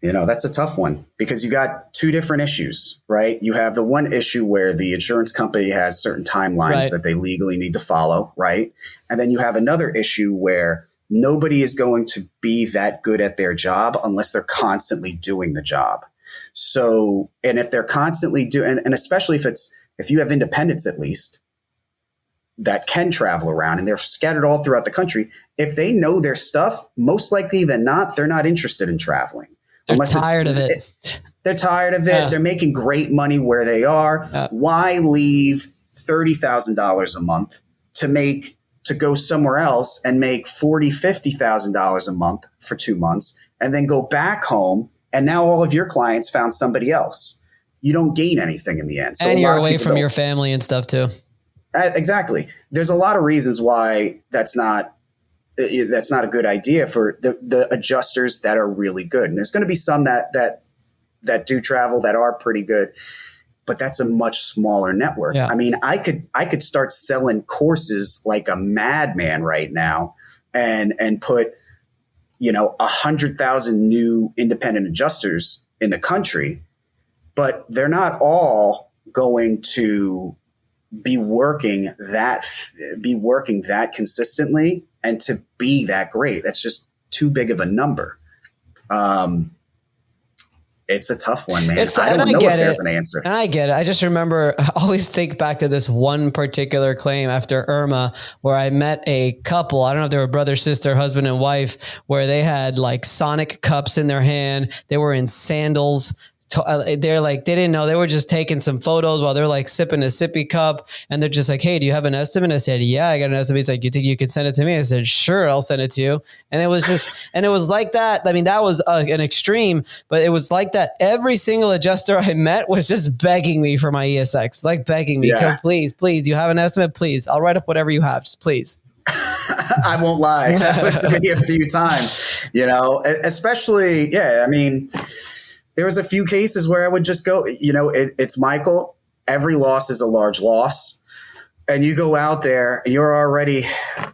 That's a tough one because you got two different issues, right? You have the one issue where the insurance company has certain timelines that they legally need to follow, right? And then you have another issue where nobody is going to be that good at their job unless they're constantly doing the job. So, and if they're constantly doing, and especially if you have independents at least that can travel around and they're scattered all throughout the country, if they know their stuff, most likely than not, they're not interested in traveling. They're tired of it. They're tired of it. Yeah. They're making great money where they are. Yeah. Why leave $30,000 a month to go somewhere else and make $40,000, $50,000 a month for 2 months and then go back home? And now all of your clients found somebody else. You don't gain anything in the end. So and you're away from your family and stuff too. Exactly. There's a lot of reasons why that's not a good idea for the adjusters that are really good. And there's going to be some that do travel that are pretty good, but that's a much smaller network. Yeah. I mean, I could start selling courses like a madman right now and put 100,000 new independent adjusters in the country, but they're not all going to be working that consistently and to be that great. That's just too big of a number. It's a tough one, man. I don't know if there's an answer. And I get it. I just remember, I always think back to this one particular claim after Irma, where I met a couple. I don't know if they were brother, sister, husband and wife, where they had like Sonic cups in their hand. They were in sandals. They're like, they didn't know. They were just taking some photos while they're like sipping a sippy cup. And they're just like, hey, do you have an estimate? I said, yeah, I got an estimate. He's like, you think you could send it to me? I said, sure, I'll send it to you. And it was just, and it was like that. I mean, that was an extreme, but it was like that. Every single adjuster I met was just begging me for my ESX, like begging me, please, do you have an estimate? Please, I'll write up whatever you have, just please. I won't lie. That was me a few times, especially, I mean, there was a few cases where I would just go, it's Michael. Every loss is a large loss. And you go out there and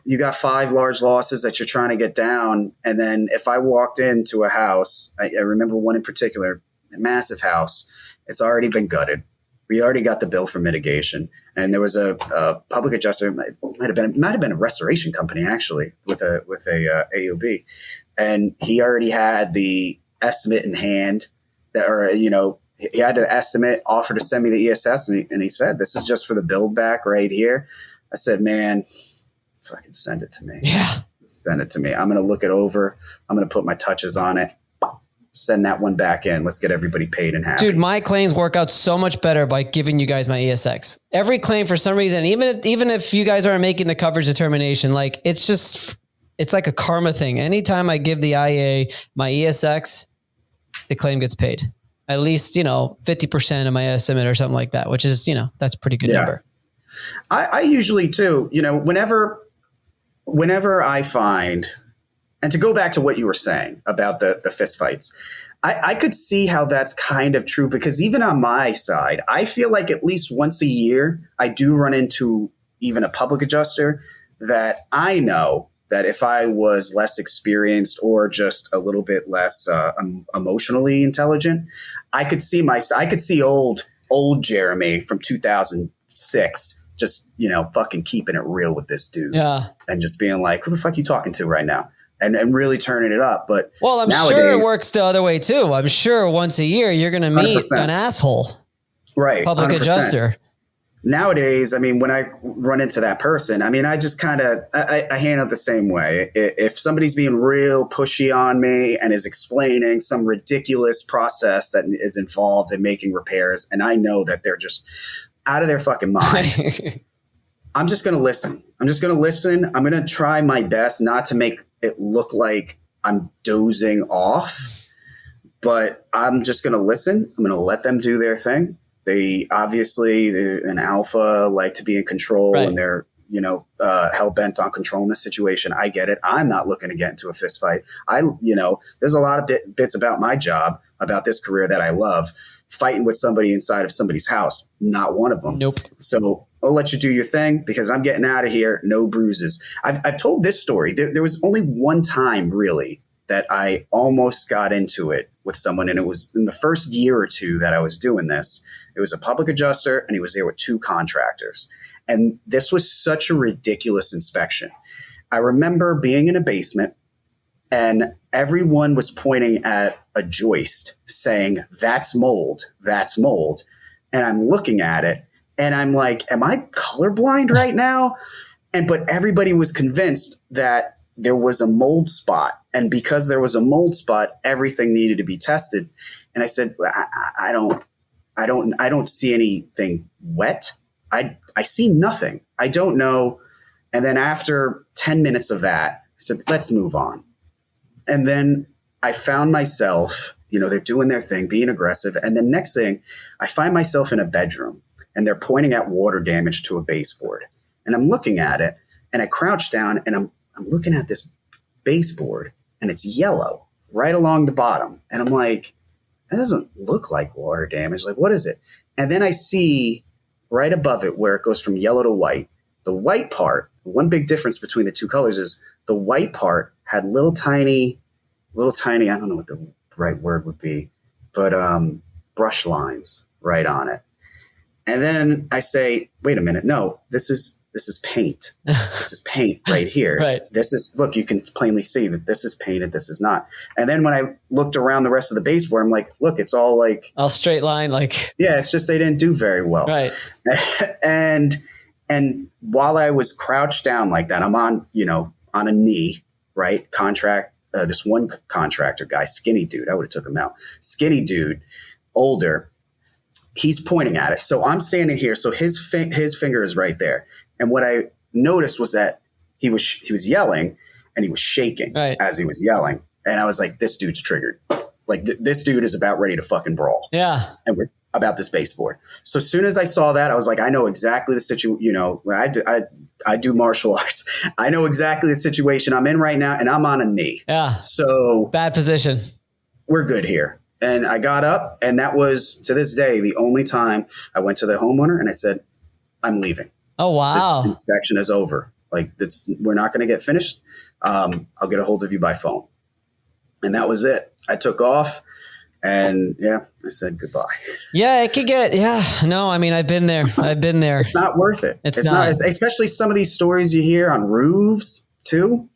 you got 5 large losses that you're trying to get down. And then if I walked into a house, I remember one in particular, a massive house, it's already been gutted. We already got the bill for mitigation. And there was a public adjuster, might have been a restoration company actually with a AOB. And he already had the estimate in hand. He had to estimate, offer to send me the ESS, and he said, this is just for the build back right here. I said, man, fucking send it to me. Yeah. Send it to me. I'm going to look it over. I'm going to put my touches on it. Send that one back in. Let's get everybody paid and happy. Dude, my claims work out so much better by giving you guys my ESX. Every claim, for some reason, even if you guys aren't making the coverage determination, like it's like a karma thing. Anytime I give the IA my ESX, the claim gets paid. At least, 50% of my estimate or something like that, which is, that's a pretty good number. I usually too, whenever I find, and to go back to what you were saying about the fist fights, I could see how that's kind of true, because even on my side, I feel like at least once a year, I do run into even a public adjuster that I know that if I was less experienced or just a little bit less emotionally intelligent, I could see old Jeremy from 2006 just, fucking keeping it real with this dude. Yeah. And just being like, who the fuck are you talking to right now? And really turning it up. But I'm sure it works the other way too. I'm sure once a year you're going to meet 100%. An asshole. Right. Public 100%. Adjuster. Nowadays, I mean, when I run into that person, I mean, I just kind of, I handle it the same way. If somebody's being real pushy on me and is explaining some ridiculous process that is involved in making repairs, and I know that they're just out of their fucking mind, I'm just going to listen. I'm going to try my best not to make it look like I'm dozing off, but I'm just going to listen. I'm going to let them do their thing. They're an alpha, like to be in control, right. And they're, hell bent on controlling the situation. I get it. I'm not looking to get into a fist fight. There's a lot of bits about my job, about this career that I love. Fighting with somebody inside of somebody's house, not one of them. Nope. So I'll let you do your thing because I'm getting out of here. No bruises. I've told this story. There was only one time really that I almost got into it with someone. And it was in the first year or two that I was doing this. It was a public adjuster and he was there with 2 contractors. And this was such a ridiculous inspection. I remember being in a basement and everyone was pointing at a joist saying, that's mold. And I'm looking at it and I'm like, am I colorblind right now? But everybody was convinced that there was a mold spot. And because there was a mold spot, everything needed to be tested. And I said, I don't see anything wet. I see nothing. I don't know. And then after 10 minutes of that, I said, let's move on. And then I found myself, they're doing their thing, being aggressive. And then next thing, I find myself in a bedroom and they're pointing at water damage to a baseboard. And I'm looking at it and I crouch down and I'm looking at this baseboard and it's yellow right along the bottom. And I'm like, that doesn't look like water damage. Like, what is it? And then I see right above it where it goes from yellow to white. The white part, one big difference between the 2 colors is the white part had little tiny little tiny, I don't know what the right word would be, but brush lines right on it. And then I say, wait a minute, no, this is paint. This is paint right here. Right. This is, look, you can plainly see that this is painted, this is not. And then when I looked around the rest of the baseboard, I'm like, look, it's all like all straight line, like yeah, it's just they didn't do very well. right. and while I was crouched down like that, I'm on a knee, right? This one contractor guy, skinny dude, I would have took him out. Skinny dude, older. He's pointing at it. So I'm standing here. So his finger is right there. And what I noticed was that he was yelling and he was shaking as he was yelling. And I was like, this dude's triggered. Like this dude is about ready to fucking brawl. Yeah. And we're about this baseboard. So as soon as I saw that, I was like, I know exactly the situation. I do martial arts. I know exactly the situation I'm in right now. And I'm on a knee. Yeah. So bad position. We're good here. And I got up, and that was, to this day, the only time I went to the homeowner and I said, I'm leaving. Oh, wow. This inspection is over. Like, we're not going to get finished. I'll get a hold of you by phone. And that was it. I took off, and I said goodbye. Yeah, it could get, I mean, I've been there. It's not worth it. It's not. Especially some of these stories you hear on roofs, too.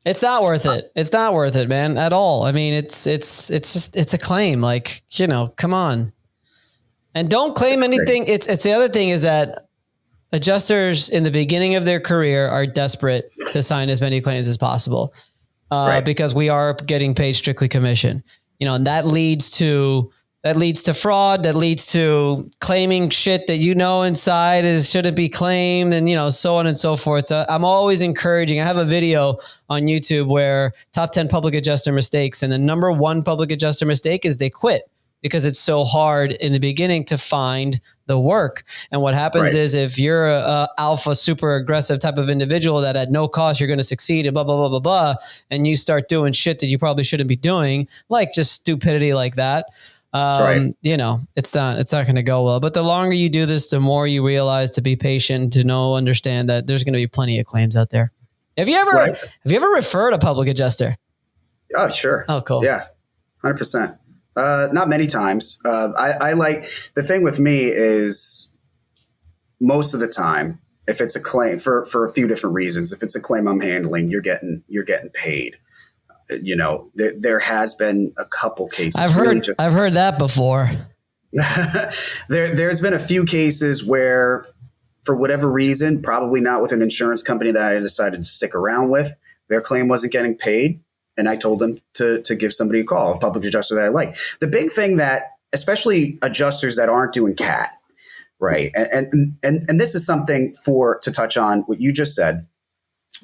It's not worth it. It's not worth it, man, at all. I mean, it's a claim. Like, come on. And don't claim anything. It's the other thing is that adjusters in the beginning of their career are desperate to sign as many claims as possible because we are getting paid strictly commission, and that leads to fraud, that leads to claiming shit that inside shouldn't be claimed, and so on and so forth. So I'm always encouraging. I have a video on YouTube where top 10 public adjuster mistakes, and the number one public adjuster mistake is they quit because it's so hard in the beginning to find the work. And what happens is if you're a alpha, super aggressive type of individual that at no cost you're going to succeed and blah, blah, blah, blah, blah, and you start doing shit that you probably shouldn't be doing, like just stupidity like that. It's not going to go well, but the longer you do this, the more you realize to be patient, to understand that there's going to be plenty of claims out there. Have you ever referred a public adjuster? Oh, sure. Oh, cool. Yeah. 100%. Not many times. I like, the thing with me is most of the time, if it's a claim for a few different reasons, if it's a claim I'm handling, you're getting paid. There has been a couple cases. I've heard that before. There's been a few cases where, for whatever reason, probably not with an insurance company that I decided to stick around with, their claim wasn't getting paid. And I told them to give somebody a call, a public adjuster that I like. The big thing that, especially adjusters that aren't doing CAT, right? And this is something to touch on what you just said,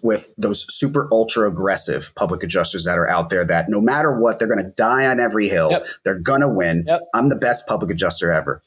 with those super ultra aggressive public adjusters that are out there that no matter what, they're going to die on every hill. Yep. They're going to win. Yep. I'm the best public adjuster ever.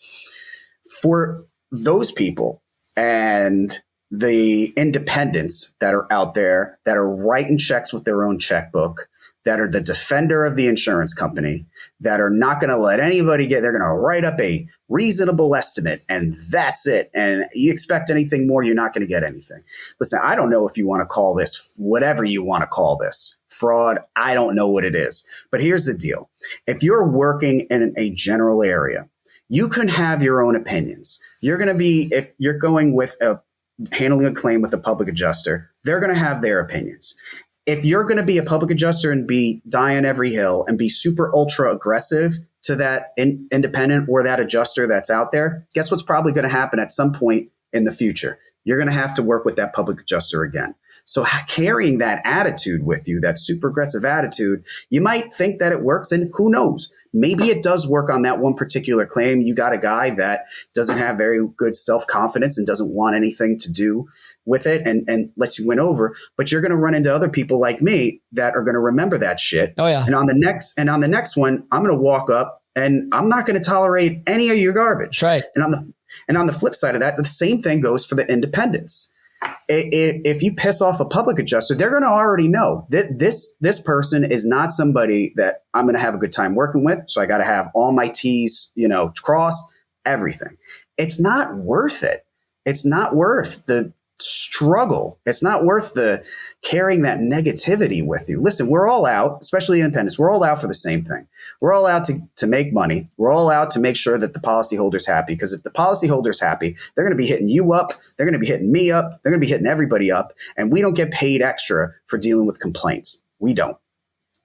For those people and the independents that are out there that are writing checks with their own checkbook, that are the defender of the insurance company, that are not going to let anybody they're going to write up a reasonable estimate and that's it. And you expect anything more, you're not going to get anything. Listen, I don't know if you want to call this, whatever you want to call this, fraud. I don't know what it is. But here's the deal. If you're working in a general area, you can have your own opinions. If you're going with handling a claim with a public adjuster, they're going to have their opinions. If you're going to be a public adjuster and be dying every hill and be super ultra aggressive to that independent or that adjuster that's out there, guess what's probably going to happen at some point in the future? You're going to have to work with that public adjuster again. So carrying that attitude with you, that super aggressive attitude, you might think that it works, and who knows? Maybe it does work on that one particular claim. You got a guy that doesn't have very good self-confidence and doesn't want anything to do with it and lets you win over. But you're going to run into other people like me that are going to remember that shit. Oh yeah. And on the next one, I'm going to walk up and I'm not going to tolerate any of your garbage. Right. And on the flip side of that, the same thing goes for the independents. If you piss off a public adjuster, they're going to already know that this person is not somebody that I'm going to have a good time working with. So I got to have all my T's, crossed, everything. It's not worth it. It's not worth the struggle. It's not worth the carrying that negativity with you. Listen, we're all out, especially independents. We're all out for the same thing. We're all out to make money. We're all out to make sure that the policyholder's happy. Because if the policyholder's happy, they're going to be hitting you up. They're going to be hitting me up. They're going to be hitting everybody up. And we don't get paid extra for dealing with complaints. We don't,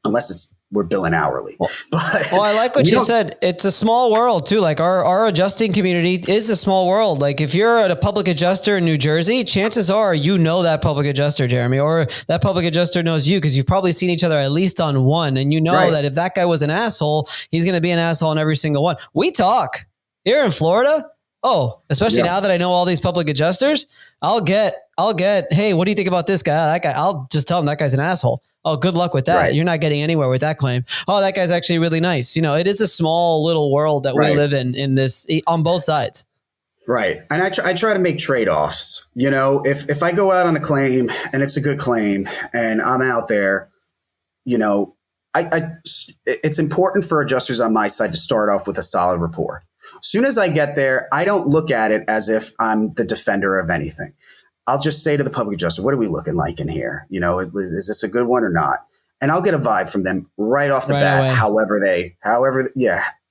unless we're billing hourly. Well, I like what you said. It's a small world too. Like our adjusting community is a small world. Like if you're at a public adjuster in New Jersey, chances are you know that public adjuster, Jeremy, or that public adjuster knows you because you've probably seen each other at least on one. And you know that if that guy was an asshole, he's going to be an asshole on every single one. We talk here in Florida. Oh, especially now that I know all these public adjusters, I'll get, hey, what do you think about this guy? That guy, I'll just tell him that guy's an asshole. Oh, good luck with that. Right. You're not getting anywhere with that claim. Oh, that guy's actually really nice. You know, it is a small little world that we live in this on both sides. Right. And I try to make trade-offs. You know, if I go out on a claim and it's a good claim and I'm out there, you know, it's important for adjusters on my side to start off with a solid rapport. As soon as I get there, I don't look at it as if I'm the defender of anything. I'll just say to the public adjuster, what are we looking like in here? You know, is this a good one or not? And I'll get a vibe from them right off the bat. Away. However,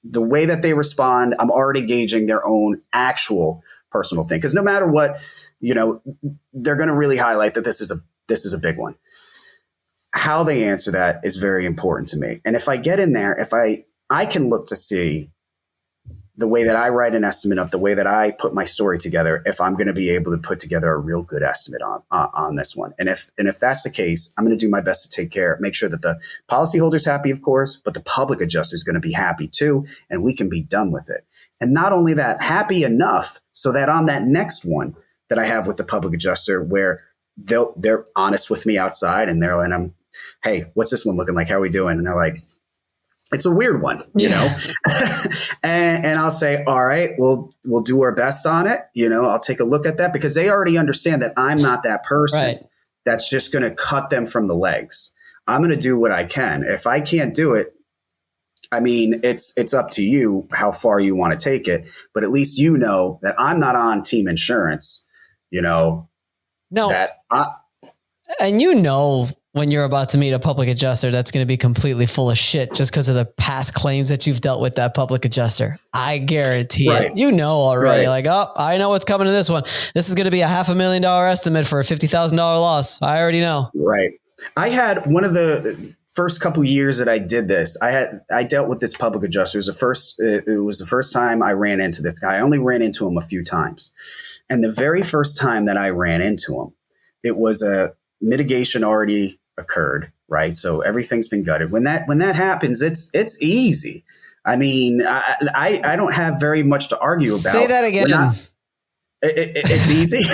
the way that they respond, I'm already gauging their own actual personal thing. Because no matter what, you know, they're going to really highlight that this is a big one. How they answer that is very important to me. And if I get in there, if I can look to see the way that I write an estimate up, the way that I put my story together, if I'm going to be able to put together a real good estimate on this one. And if that's the case, I'm going to do my best to take care, make sure that the policyholder's happy, of course, but the public adjuster is going to be happy too, and we can be done with it. And not only that, happy enough so that on that next one that I have with the public adjuster, where they're honest with me outside and I'm, hey, what's this one looking like? How are we doing? And they're like, it's a weird one, you know, and I'll say, all right, we'll do our best on it. You know, I'll take a look at that because they already understand that I'm not that person that's just going to cut them from the legs. I'm going to do what I can. If I can't do it, I mean, it's up to you how far you want to take it. But at least you know that I'm not on team insurance, you know. No. And you know when you're about to meet a public adjuster that's going to be completely full of shit just because of the past claims that you've dealt with that public adjuster. I guarantee it. You know already. Like, oh, I know what's coming to this one. This is going to be a $500,000 estimate for a $50,000 loss. I already know. Right. I had one of the first couple years that I did this. I dealt with this public adjuster. It was the first time I ran into this guy. I only ran into him a few times. And the very first time that I ran into him, it was a mitigation already occurred, right? So everything's been gutted. When that happens, it's easy. I mean, I don't have very much to argue about. Say that again. It's easy.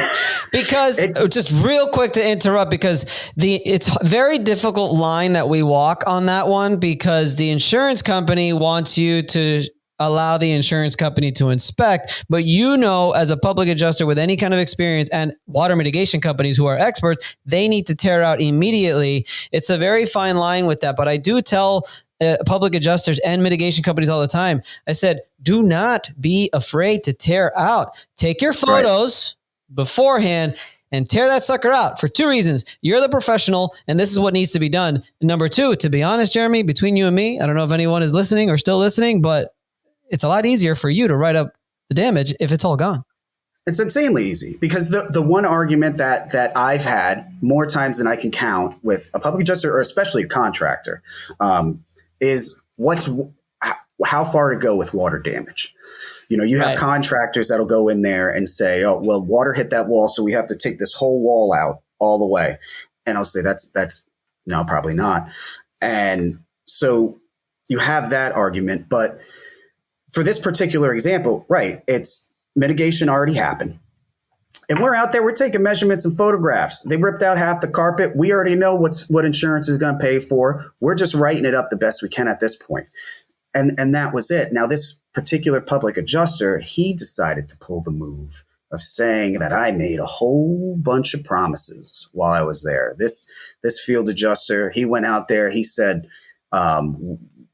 Because just real quick to interrupt, because it's a very difficult line that we walk on that one, because the insurance company wants you to allow the insurance company to inspect, but you know, as a public adjuster with any kind of experience, and water mitigation companies who are experts, they need to tear out immediately. It's a very fine line with that, but I do tell public adjusters and mitigation companies all the time, I said, do not be afraid to tear out. Take your photos beforehand and tear that sucker out for two reasons. You're the professional, and this is what needs to be done. Number two, to be honest, Jeremy, between you and me, I don't know if anyone is listening or still listening, but it's a lot easier for you to write up the damage if it's all gone. It's insanely easy, because the one argument that I've had more times than I can count with a public adjuster, or especially a contractor, is how far to go with water damage. You know, you have contractors that'll go in there and say, oh, well, water hit that wall, so we have to take this whole wall out all the way. And I'll say that's no, probably not. And so you have that argument, but for this particular example, it's mitigation already happened. And we're out there, we're taking measurements and photographs. They ripped out half the carpet. We already know what insurance is going to pay for. We're just writing it up the best we can at this point. And that was it. Now, this particular public adjuster, he decided to pull the move of saying that I made a whole bunch of promises while I was there. This field adjuster, he went out there, he said,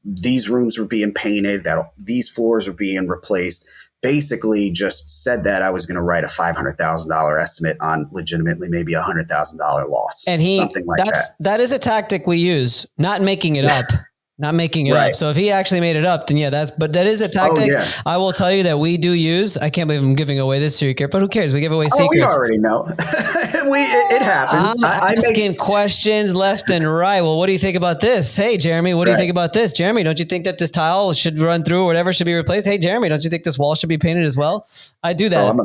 these rooms were being painted, that these floors were being replaced. basically just said that I was going to write a $500,000 estimate on legitimately maybe $100,000 loss. And something like that is a tactic we use, not making it up. Not making it up. So if he actually made it up, then but that is a tactic. Oh, yeah. I will tell you that we do use. I can't believe I'm giving away this secret, but who cares? We give away secrets. We already know. It happens. I'm asking questions left and right. Well, what do you think about this? Hey, Jeremy, what do you think about this? Jeremy, don't you think that this tile should run through or whatever should be replaced? Hey, Jeremy, don't you think this wall should be painted as well? I do that. Oh, I'm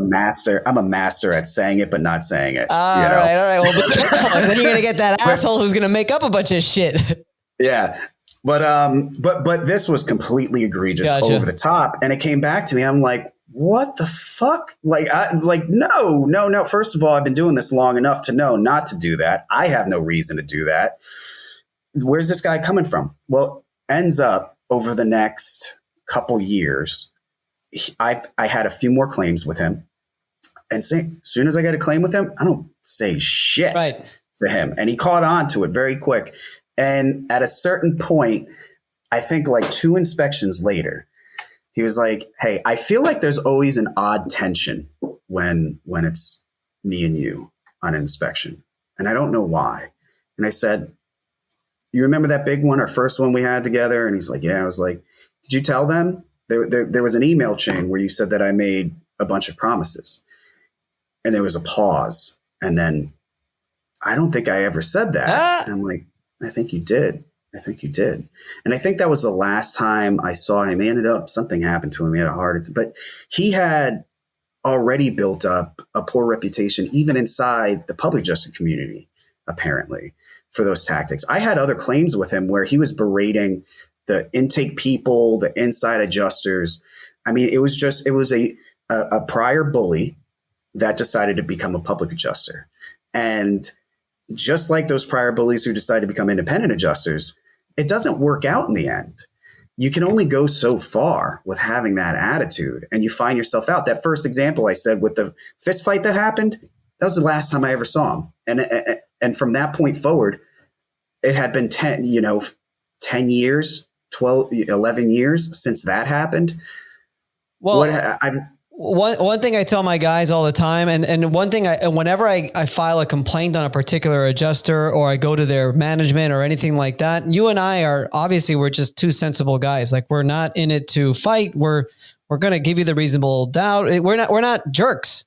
a master at saying it, but not saying it. All right. Well, be careful. Then you're going to get that asshole who's going to make up a bunch of shit. Yeah. But this was completely egregious, over the top, and it came back to me. I'm like, what the fuck? No. First of all, I've been doing this long enough to know not to do that. I have no reason to do that. Where's this guy coming from? Well, ends up over the next couple years, I had a few more claims with him, and as soon as I get a claim with him, I don't say shit to him, and he caught on to it very quick. And at a certain point, I think like 2 inspections later, he was like, hey, I feel like there's always an odd tension when it's me and you on an inspection. And I don't know why. And I said, you remember that big one, our first one we had together? And he's like, yeah. I was like, did you tell them? There was an email chain where you said that I made a bunch of promises. And there was a pause. And then I don't think I ever said that. I'm like, I think you did. And I think that was the last time I saw him. He ended up, something happened to him. He had a heart attack, but he had already built up a poor reputation, even inside the public adjuster community, apparently, for those tactics. I had other claims with him where he was berating the intake people, the inside adjusters. I mean, it was a prior bully that decided to become a public adjuster. And just like those prior bullies who decide to become independent adjusters, it doesn't work out in the end. You can only go so far with having that attitude, and you find yourself out. That first example I said with the fist fight that happened, that was the last time I ever saw him. And from that point forward, it had been 10 years, 12, 11 years since that happened. Well, One thing I tell my guys all the time, and one thing whenever I file a complaint on a particular adjuster or I go to their management or anything like that, you and I are obviously, we're just 2 sensible guys. Like, we're not in it to fight. We're going to give you the reasonable doubt. We're not jerks.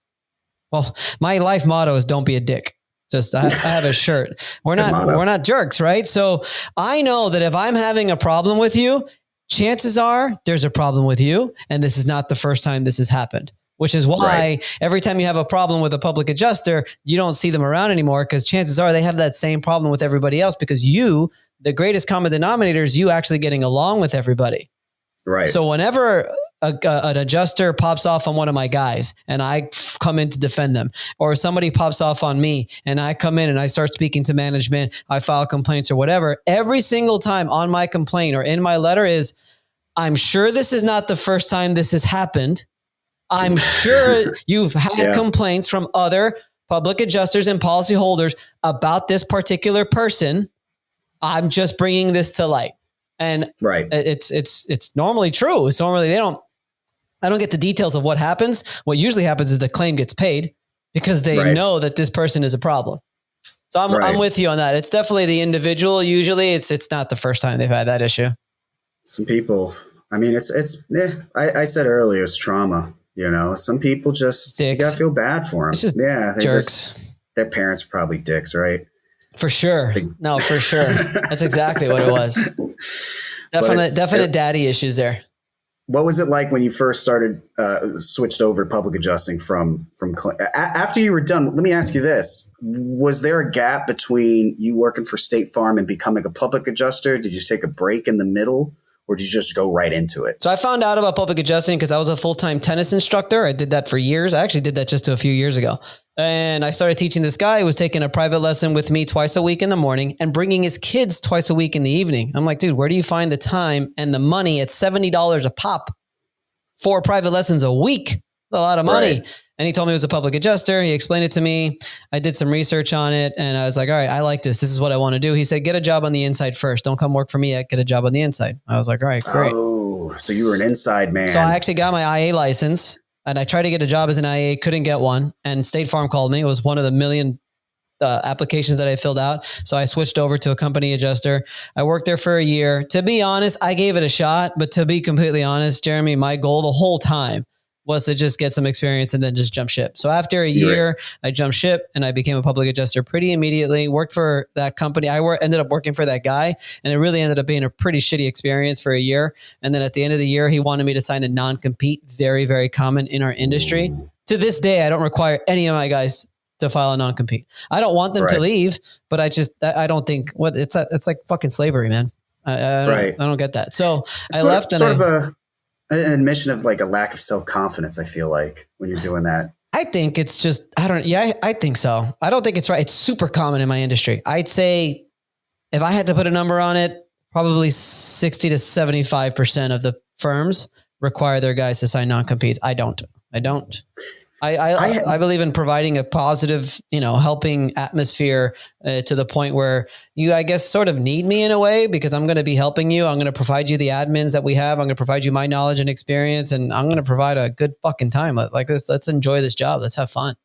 Well, my life motto is don't be a dick. Just I have a shirt. We're not jerks, right? So I know that if I'm having a problem with you, chances are there's a problem with you, and this is not the first time this has happened, which is why every time you have a problem with a public adjuster, you don't see them around anymore, because chances are they have that same problem with everybody else, because the greatest common denominator is you actually getting along with everybody. Right. So whenever an adjuster pops off on one of my guys and I come in to defend them, or somebody pops off on me and I come in and I start speaking to management, I file complaints or whatever, every single time on my complaint or in my letter is, I'm sure this is not the first time this has happened. I'm sure you've had complaints from other public adjusters and policyholders about this particular person. I'm just bringing this to light. And it's normally true. It's normally, I don't get the details of what happens. What usually happens is the claim gets paid because they know that this person is a problem. So I'm with you on that. It's definitely the individual. Usually it's not the first time they've had that issue. Some people, I mean, I said earlier, it's trauma, some people just, you gotta feel bad for them. Jerks. Their parents are probably dicks, right? For sure. No, for sure. That's exactly what it was. Definite daddy issues there. What was it like when you first started, switched over to public adjusting from after you were done? Let me ask you this. Was there a gap between you working for State Farm and becoming a public adjuster? Did you take a break in the middle? Or did you just go right into it? So I found out about public adjusting because I was a full-time tennis instructor. I did that for years. I actually did that just a few years ago. And I started teaching this guy who was taking a private lesson with me twice a week in the morning and bringing his kids twice a week in the evening. I'm like, dude, where do you find the time and the money at $70 a pop for private lessons a week? That's a lot of money. Right. And he told me it was a public adjuster. He explained it to me. I did some research on it and I was like, all right, I like this. This is what I want to do. He said, get a job on the inside first. Don't come work for me yet. Get a job on the inside. I was like, all right, great. Oh. Oh, so you were an inside man. So I actually got my IA license and I tried to get a job as an IA, couldn't get one. And State Farm called me. It was one of the million applications that I filled out. So I switched over to a company adjuster. I worked there for a year. To be honest, I gave it a shot, but to be completely honest, Jeremy, my goal the whole time was to just get some experience and then just jump ship. So after a year, I jumped ship and I became a public adjuster pretty immediately, worked for that company. Ended up working for that guy, and it really ended up being a pretty shitty experience for a year. And then at the end of the year, he wanted me to sign a non-compete, very, very common in our industry. To this day, I don't require any of my guys to file a non-compete. I don't want them to leave, but I don't think it's like fucking slavery, man. I don't get that. So I left an admission of like a lack of self-confidence, I feel like, when you're doing that. I think it's just, I think so. I don't think it's right. It's super common in my industry. I'd say if I had to put a number on it, probably 60 to 75% of the firms require their guys to sign non-competes. I don't. I believe in providing a positive, helping atmosphere to the point where you, I guess, sort of need me in a way, because I'm going to be helping you. I'm going to provide you the admins that we have. I'm going to provide you my knowledge and experience, and I'm going to provide a good fucking time like this. Let's enjoy this job. Let's have fun.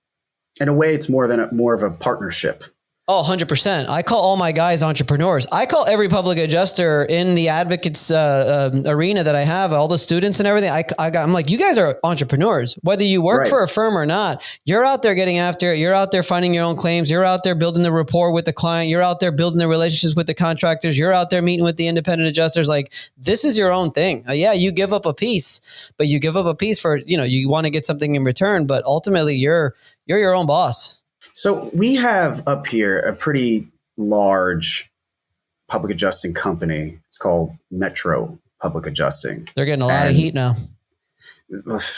In a way, it's more of a partnership. Oh, 100%. I call all my guys entrepreneurs. I call every public adjuster in the advocates arena that I have, all the students and everything. I'm like, you guys are entrepreneurs. Whether you work for a firm or not, you're out there getting after it. You're out there finding your own claims. You're out there building the rapport with the client. You're out there building the relationships with the contractors. You're out there meeting with the independent adjusters. Like, this is your own thing. Yeah, you give up a piece, but you give up a piece for, you want to get something in return, but ultimately you're your own boss. So we have up here a pretty large public adjusting company. It's called Metro Public Adjusting. They're getting a lot of heat now.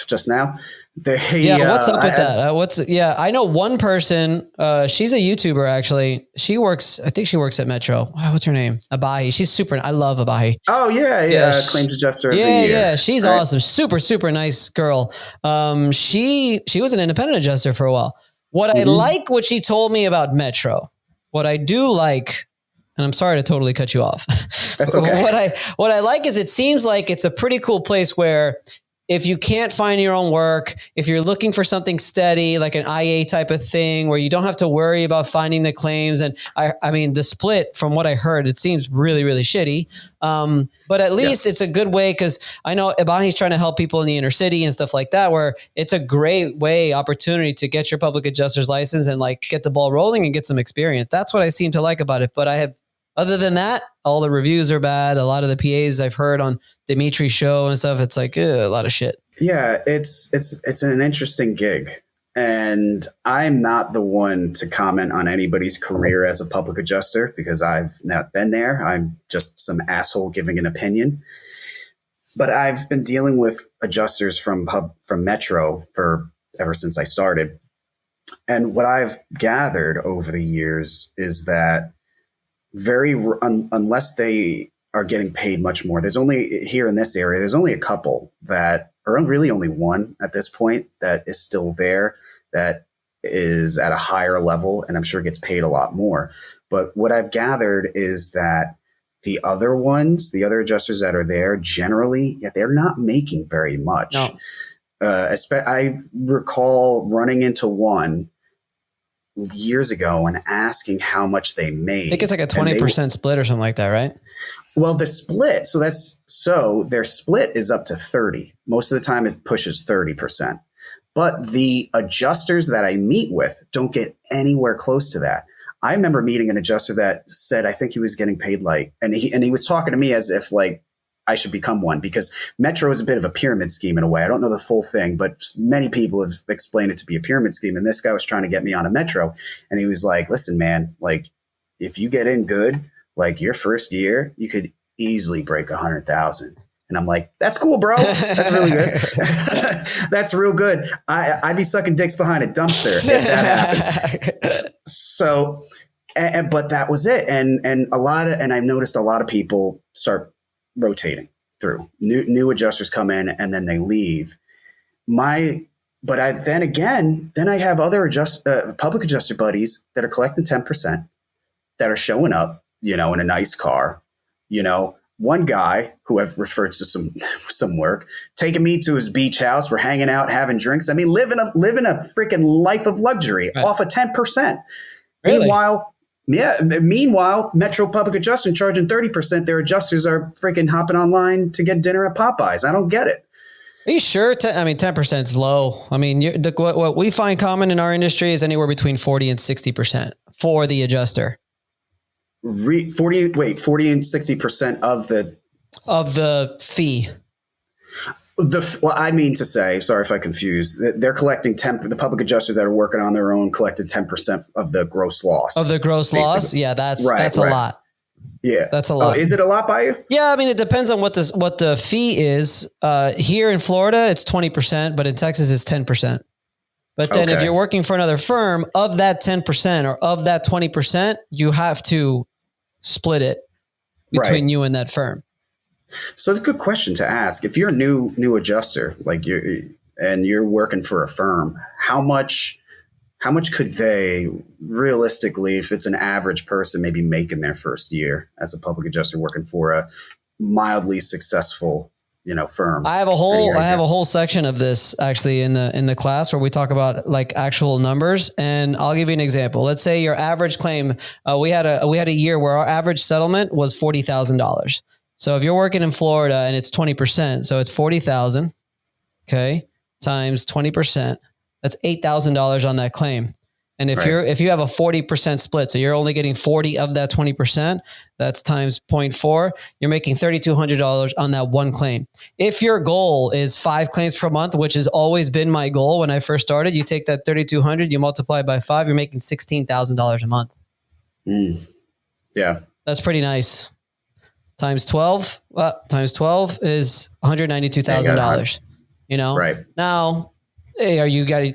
Just now? What's up with that? I know one person, she's a YouTuber actually. I think she works at Metro. Wow, what's her name? Abahi. She's super, I love Abahi. Oh yeah. Claims adjuster of the year. Yeah, she's awesome. Super, super nice girl. She was an independent adjuster for a while. What I like what she told me about Metro, what I do like, and I'm sorry to totally cut you off. That's okay. What I like is it seems like it's a pretty cool place where if you can't find your own work, if you're looking for something steady, like an IA type of thing where you don't have to worry about finding the claims. And I mean, the split from what I heard, it seems really, really shitty. But at least it's a good way, because I know Abahi's trying to help people in the inner city and stuff like that, where it's a great opportunity to get your public adjuster's license and like get the ball rolling and get some experience. That's what I seem to like about it. But other than that, all the reviews are bad. A lot of the PAs I've heard on Dimitri's show and stuff, it's like a lot of shit. Yeah, it's an interesting gig. And I'm not the one to comment on anybody's career as a public adjuster, because I've not been there. I'm just some asshole giving an opinion. But I've been dealing with adjusters from Metro ever since I started. And what I've gathered over the years is that unless they are getting paid much more, there's only here in this area, there's only a couple or really only one at this point that is still there, that is at a higher level, and I'm sure gets paid a lot more. But what I've gathered is that the other adjusters that are there, generally, they're not making very much. No. I recall running into one years ago and asking how much they made. I think it's like a 20% split or something like that, right? Well, the split, so their split is up to 30. Most of the time it pushes 30%. But the adjusters that I meet with don't get anywhere close to that. I remember meeting an adjuster that said, I think he was getting paid and he was talking to me as if like I should become one, because Metro is a bit of a pyramid scheme in a way. I don't know the full thing, but many people have explained it to be a pyramid scheme. And this guy was trying to get me on a Metro, and he was like, listen, man, like if you get in good, like your first year, you could easily break 100,000. And I'm like, that's cool, bro. That's really good. That's real good. I'd be sucking dicks behind a dumpster if that happened. So, but that was it. And I've noticed a lot of people start rotating through. New adjusters come in and then they leave. Then I have other public adjuster buddies that are collecting 10%, that are showing up, in a nice car, one guy who I've referred to some work, taking me to his beach house. We're hanging out, having drinks. I mean, living a freaking life of luxury off of 10%. Really? Meanwhile, Metro Public Adjusting charging 30%. Their adjusters are freaking hopping online to get dinner at Popeyes. I don't get it. Are you sure? 10% is low. I mean, what we find common in our industry is anywhere between 40 and 60% for the adjuster. 40 and 60% of the fee. I mean to say, sorry if I confused, they're collecting the public adjusters that are working on their own collected 10% of the gross loss. Of the gross loss? Yeah, that's a lot. Yeah. That's a lot. Is it a lot by you? Yeah, I mean, it depends on what the fee is. Here in Florida, it's 20%, but in Texas, it's 10%. But then if you're working for another firm, of that 10% or of that 20%, you have to split it between you and that firm. So it's a good question to ask. If you're a new adjuster, like you're working for a firm, how much could they realistically, if it's an average person, maybe make in their first year as a public adjuster working for a mildly successful, firm? I have a whole section of this actually in the class where we talk about like actual numbers. And I'll give you an example. Let's say your average claim, we had a year where our average settlement was $40,000. So if you're working in Florida and it's 20%, so it's 40,000, okay, times 20%, that's $8,000 on that claim. And if you have a 40% split, so you're only getting 40 of that 20%, that's times 0.4, you're making $3,200 on that one claim. If your goal is 5 claims per month, which has always been my goal when I first started, you take that $3,200, you multiply it by 5, you're making $16,000 a month. Yeah. That's pretty nice. Times 12 is $192,000. Right now, hey,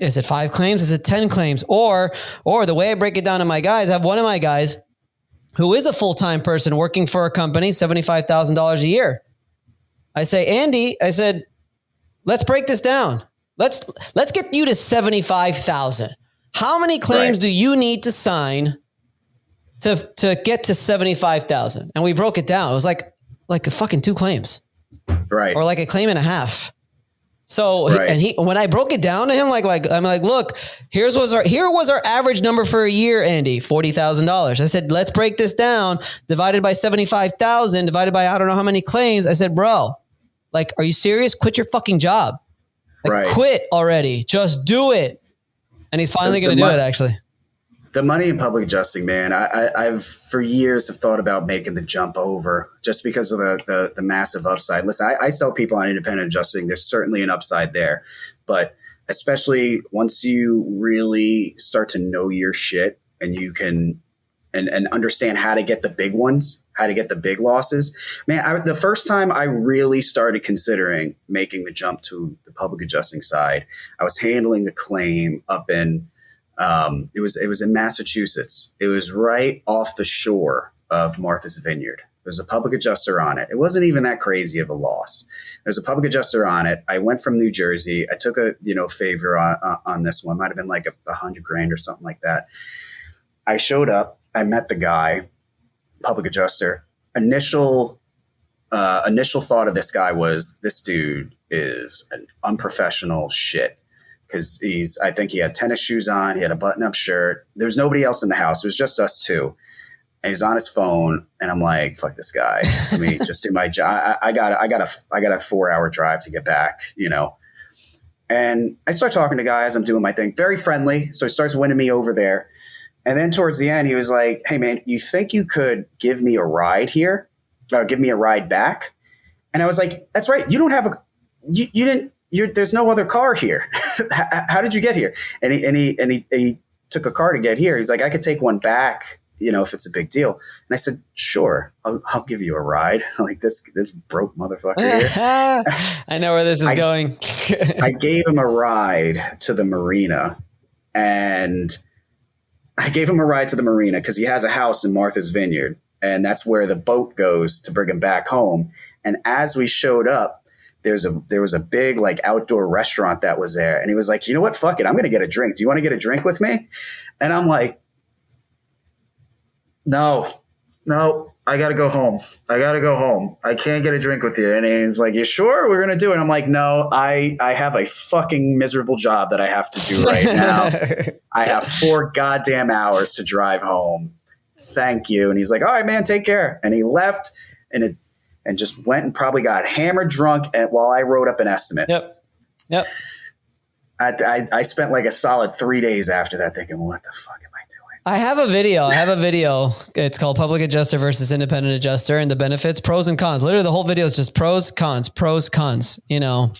is it 5 claims? Is it 10 claims? Or the way I break it down to my guys, I have one of my guys who is a full-time person working for a company, $75,000 a year. I say, Andy, let's break this down. Let's get you to 75,000. How many claims do you need to sign to get to 75,000? And we broke it down. It was like a fucking 2 claims. Right. Or like a claim and a half. So, and when I broke it down to him, I'm like, look, here was our average number for a year, Andy, $40,000. I said, let's break this down, divided by 75,000, divided by, I don't know how many claims. I said, bro, like, are you serious? Quit your fucking job. Quit already. Just do it. And he's finally going to do it, actually. The money in public adjusting, man, I've for years have thought about making the jump over just because of the massive upside. Listen, I sell people on independent adjusting. There's certainly an upside there, but especially once you really start to know your shit and you can and understand how to get the big ones, how to get the big losses. Man, the first time I really started considering making the jump to the public adjusting side, I was handling the claim up in it was in Massachusetts. It was right off the shore of Martha's Vineyard. There's a public adjuster on it. It wasn't even that crazy of a loss. There's a public adjuster on it. I went from New Jersey. I took a favor on this one. Might have been like $100,000 or something like that. I showed up. I met the guy, public adjuster. Initial thought of this guy was, this dude is an unprofessional shit. Because I think he had tennis shoes on. He had a button-up shirt. There was nobody else in the house. It was just us two. And he's on his phone. And I'm like, fuck this guy. Let me just do my job. I got a 4-hour drive to get back, And I start talking to guys. I'm doing my thing. Very friendly. So he starts winning me over there. And then towards the end, he was like, hey, man, you think you could give me a ride here? Or give me a ride back? And I was like, that's right. You don't have you didn't. There's no other car here. How did you get here? And he took a car to get here. He's like, I could take one back, if it's a big deal. And I said, sure, I'll give you a ride. Like this broke motherfucker here. I know where this is going. I gave him a ride to the marina, and because he has a house in Martha's Vineyard, and that's where the boat goes to bring him back home. And as we showed up, there was a big like outdoor restaurant that was there. And he was like, you know what? Fuck it. I'm going to get a drink. Do you want to get a drink with me? And I'm like, no, I got to go home. I can't get a drink with you. And he's like, you sure we're going to do it? I'm like, no, I have a fucking miserable job that I have to do right now. I have 4 goddamn hours to drive home. Thank you. And he's like, all right, man, take care. And he left and just went and probably got hammered drunk while I wrote up an estimate. Yep. I spent like a solid 3 days after that thinking, what the fuck am I doing? I have a video. It's called Public Adjuster versus Independent Adjuster and the benefits, pros and cons. Literally the whole video is just pros, cons. You know,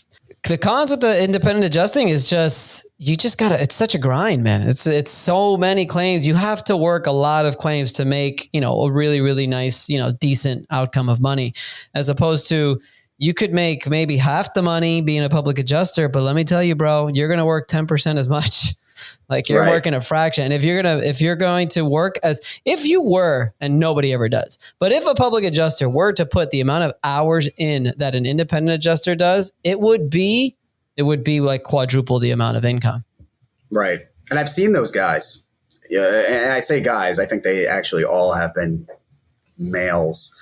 the cons with the independent adjusting is just, it's such a grind, man. It's so many claims. You have to work a lot of claims to make, you know, a really, really nice, you know, decent outcome of money, as opposed to, you could make maybe half the money being a public adjuster, but let me tell you, bro, you're going to work 10% as much. Like you're working a fraction. And if you're going to work if you were, and nobody ever does, but if a public adjuster were to put the amount of hours in that an independent adjuster does, it would be like quadruple the amount of income. Right. And I've seen those guys. Yeah. And I say guys, I think they actually all have been males.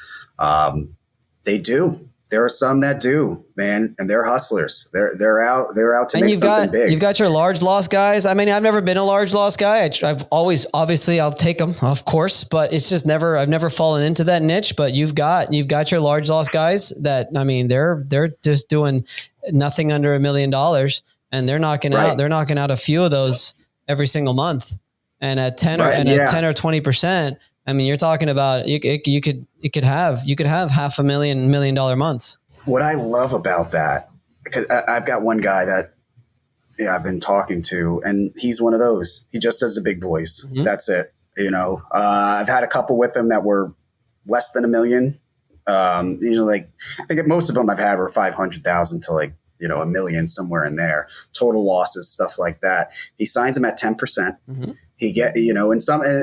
They do. There are some that do, man, and they're hustlers. They're out to make something big. You've got your large loss guys. I mean, I've never been a large loss guy. I've always, obviously, I'll take them, of course, but it's just I've never fallen into that niche. But you've got your large loss guys that, I mean, they're just doing nothing under $1 million, and they're knocking out a few of those every single month, and at 10 or 20%. I mean, you're talking about you could have $500,000 $1 million months. What I love about that, because I've got one guy that I've been talking to, and he's one of those. He just does the big boys. Mm-hmm. That's it. You know, I've had a couple with him that were less than $1 million. Like I think most of them I've had were 500,000 to like, you know, $1 million, somewhere in there. Total losses, stuff like that. He signs them at 10%. Mm-hmm. He and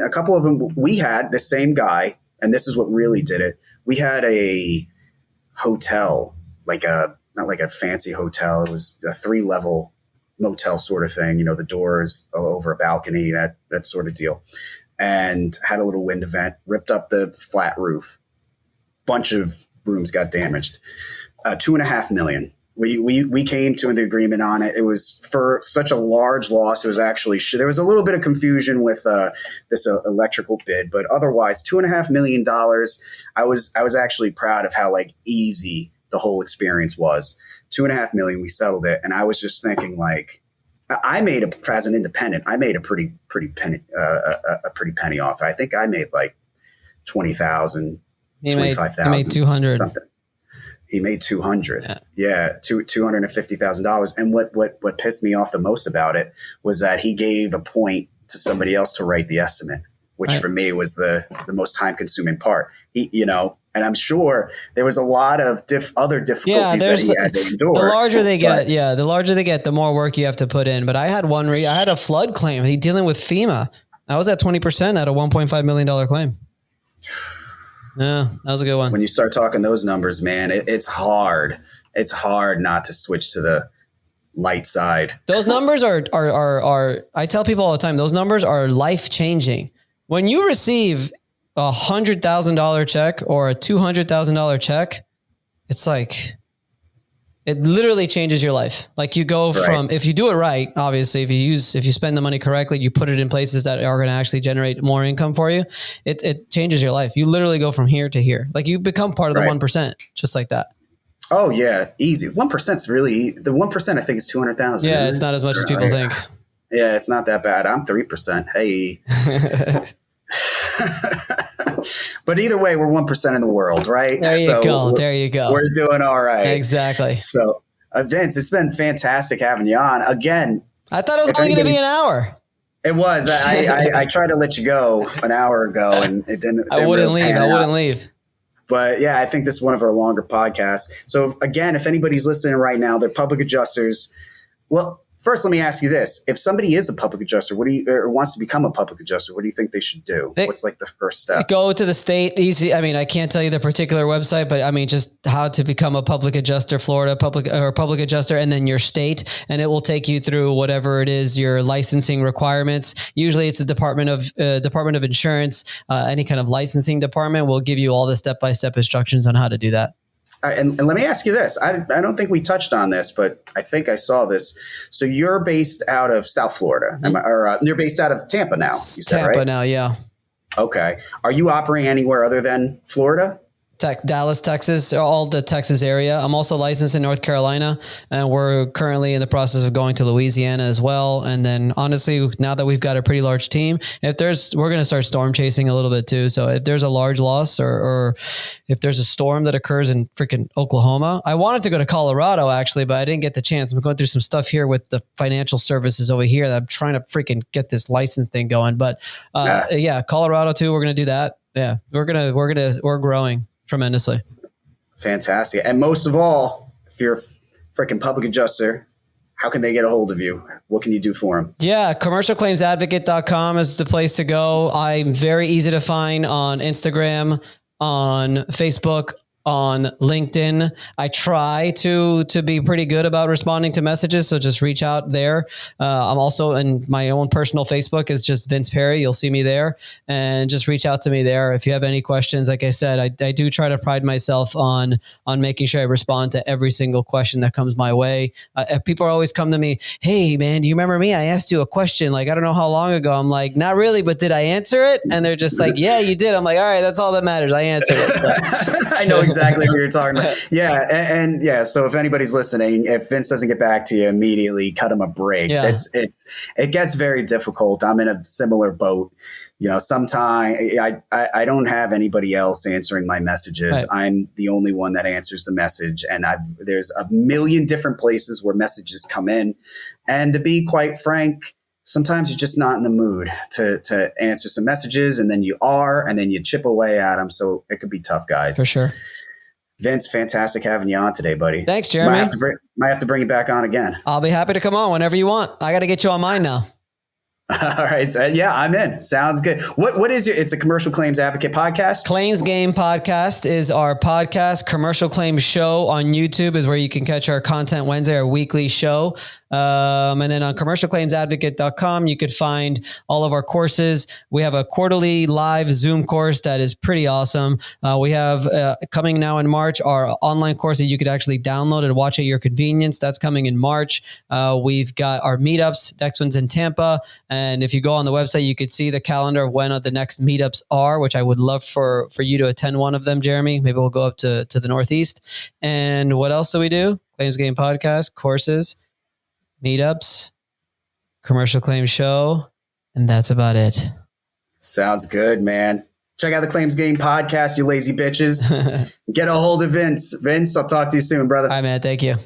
a couple of them, we had the same guy, and this is what really did it. We had a hotel, not like a fancy hotel. It was a 3-level motel sort of thing. You know, the doors over a balcony, that sort of deal, and had a little wind event, ripped up the flat roof. Bunch of rooms got damaged. $2.5 million. We came to an agreement on it. It was for such a large loss. It was actually, there was a little bit of confusion with this electrical bid, but otherwise $2.5 million. I was actually proud of how like easy the whole experience was. $2.5 million, we settled it. And I was just thinking like, as an independent, I made a pretty penny off. I think I made like 20,000, 25,000. He made 200. Something. He made 200. Yeah. $250,000. And what pissed me off the most about it was that he gave a point to somebody else to write the estimate, which for me was the most time consuming part. And I'm sure there was a lot of other difficulties that he had to endure. The larger they get, the more work you have to put in. But I had I had a flood claim. He dealing with FEMA. I was at 20% at a $1.5 million claim. Yeah, that was a good one. When you start talking those numbers, man, it's hard. It's hard not to switch to the light side. Those numbers are I tell people all the time, those numbers are life changing. When you receive $100,000 check or a $200,000 check, it's like, it literally changes your life. Like you go from, if you do it right, obviously, if you spend the money correctly, you put it in places that are going to actually generate more income for you, it changes your life. You literally go from here to here. Like you become part of the 1%, just like that. Oh yeah. Easy. 1% is really, the 1% I think is 200,000. Yeah. It's not as much as people think. Yeah. It's not that bad. I'm 3%. Hey. But either way, we're 1% in the world, right? There you go. We're doing all right. Exactly. So, Vince, it's been fantastic having you on. Again, I thought it was only going to be an hour. It was. I tried to let you go an hour ago, and it didn't. I wouldn't leave. But yeah, I think this is one of our longer podcasts. So again, if anybody's listening right now, they're public adjusters. Well, First, let me ask you this. If somebody is a public adjuster, or wants to become a public adjuster, what do you think they should do? What's like the first step? Go to the state. Easy. I mean, I can't tell you the particular website, but I mean, just how to become a public adjuster, Florida public adjuster, and then your state, and it will take you through whatever it is, your licensing requirements. Usually it's a Department of Insurance, any kind of licensing department will give you all the step-by-step instructions on how to do that. And let me ask you this. I don't think we touched on this, but I think I saw this. So you're based out of South Florida, or you're based out of Tampa now. You said, Tampa right? now, yeah. Okay. Are you operating anywhere other than Florida? Dallas, Texas, all the Texas area. I'm also licensed in North Carolina, and we're currently in the process of going to Louisiana as well. And then honestly, now that we've got a pretty large team, we're going to start storm chasing a little bit too. So if there's a large loss or if there's a storm that occurs in freaking Oklahoma, I wanted to go to Colorado actually, but I didn't get the chance. I'm going through some stuff here with the financial services over here that I'm trying to freaking get this license thing going. But yeah, Colorado too. We're going to do that. Yeah, we're growing tremendously. Fantastic. And most of all, if you're a freaking public adjuster, how can they get a hold of you? What can you do for them? Yeah, commercialclaimsadvocate.com is the place to go. I'm very easy to find on Instagram, on Facebook, on LinkedIn. I try to be pretty good about responding to messages. So just reach out there. I'm also in my own personal Facebook is just Vince Perri. You'll see me there and just reach out to me there. If you have any questions, like I said, I do try to pride myself on making sure I respond to every single question that comes my way. People always come to me, hey man, do you remember me? I asked you a question. Like, I don't know how long ago. I'm like, not really, but did I answer it? And they're just like, yeah, you did. I'm like, all right, that's all that matters. I answered it. I know exactly what you're talking about. Yeah. And yeah. So if anybody's listening, if Vince doesn't get back to you immediately, cut him a break. Yeah. It gets very difficult. I'm in a similar boat. You know, sometimes I don't have anybody else answering my messages. Right. I'm the only one that answers the message. And there's a million different places where messages come in. And to be quite frank, sometimes you're just not in the mood to answer some messages, and then you chip away at them. So it could be tough, guys. For sure. Vince, fantastic having you on today, buddy. Thanks, Jeremy. Might have to bring you back on again. I'll be happy to come on whenever you want. I got to get you on mine now. All right. So, yeah, I'm in. Sounds good. What is it's a Commercial Claims Advocate podcast? Claims Game Podcast is our podcast. Commercial Claims Show on YouTube is where you can catch our Content Wednesday, our weekly show. And then on commercialclaimsadvocate.com, you could find all of our courses. We have a quarterly live Zoom course that is pretty awesome. We have coming now in March, our online course that you could actually download and watch at your convenience. That's coming in March. We've got our meetups. Next one's in Tampa. And if you go on the website, you could see the calendar of when the next meetups are, which I would love for you to attend one of them, Jeremy. Maybe we'll go up to the Northeast. And what else do we do? Claims Game Podcast, courses, meetups, Commercial Claims Show. And that's about it. Sounds good, man. Check out the Claims Game Podcast, you lazy bitches. Get a hold of Vince. Vince, I'll talk to you soon, brother. All right, man. Thank you.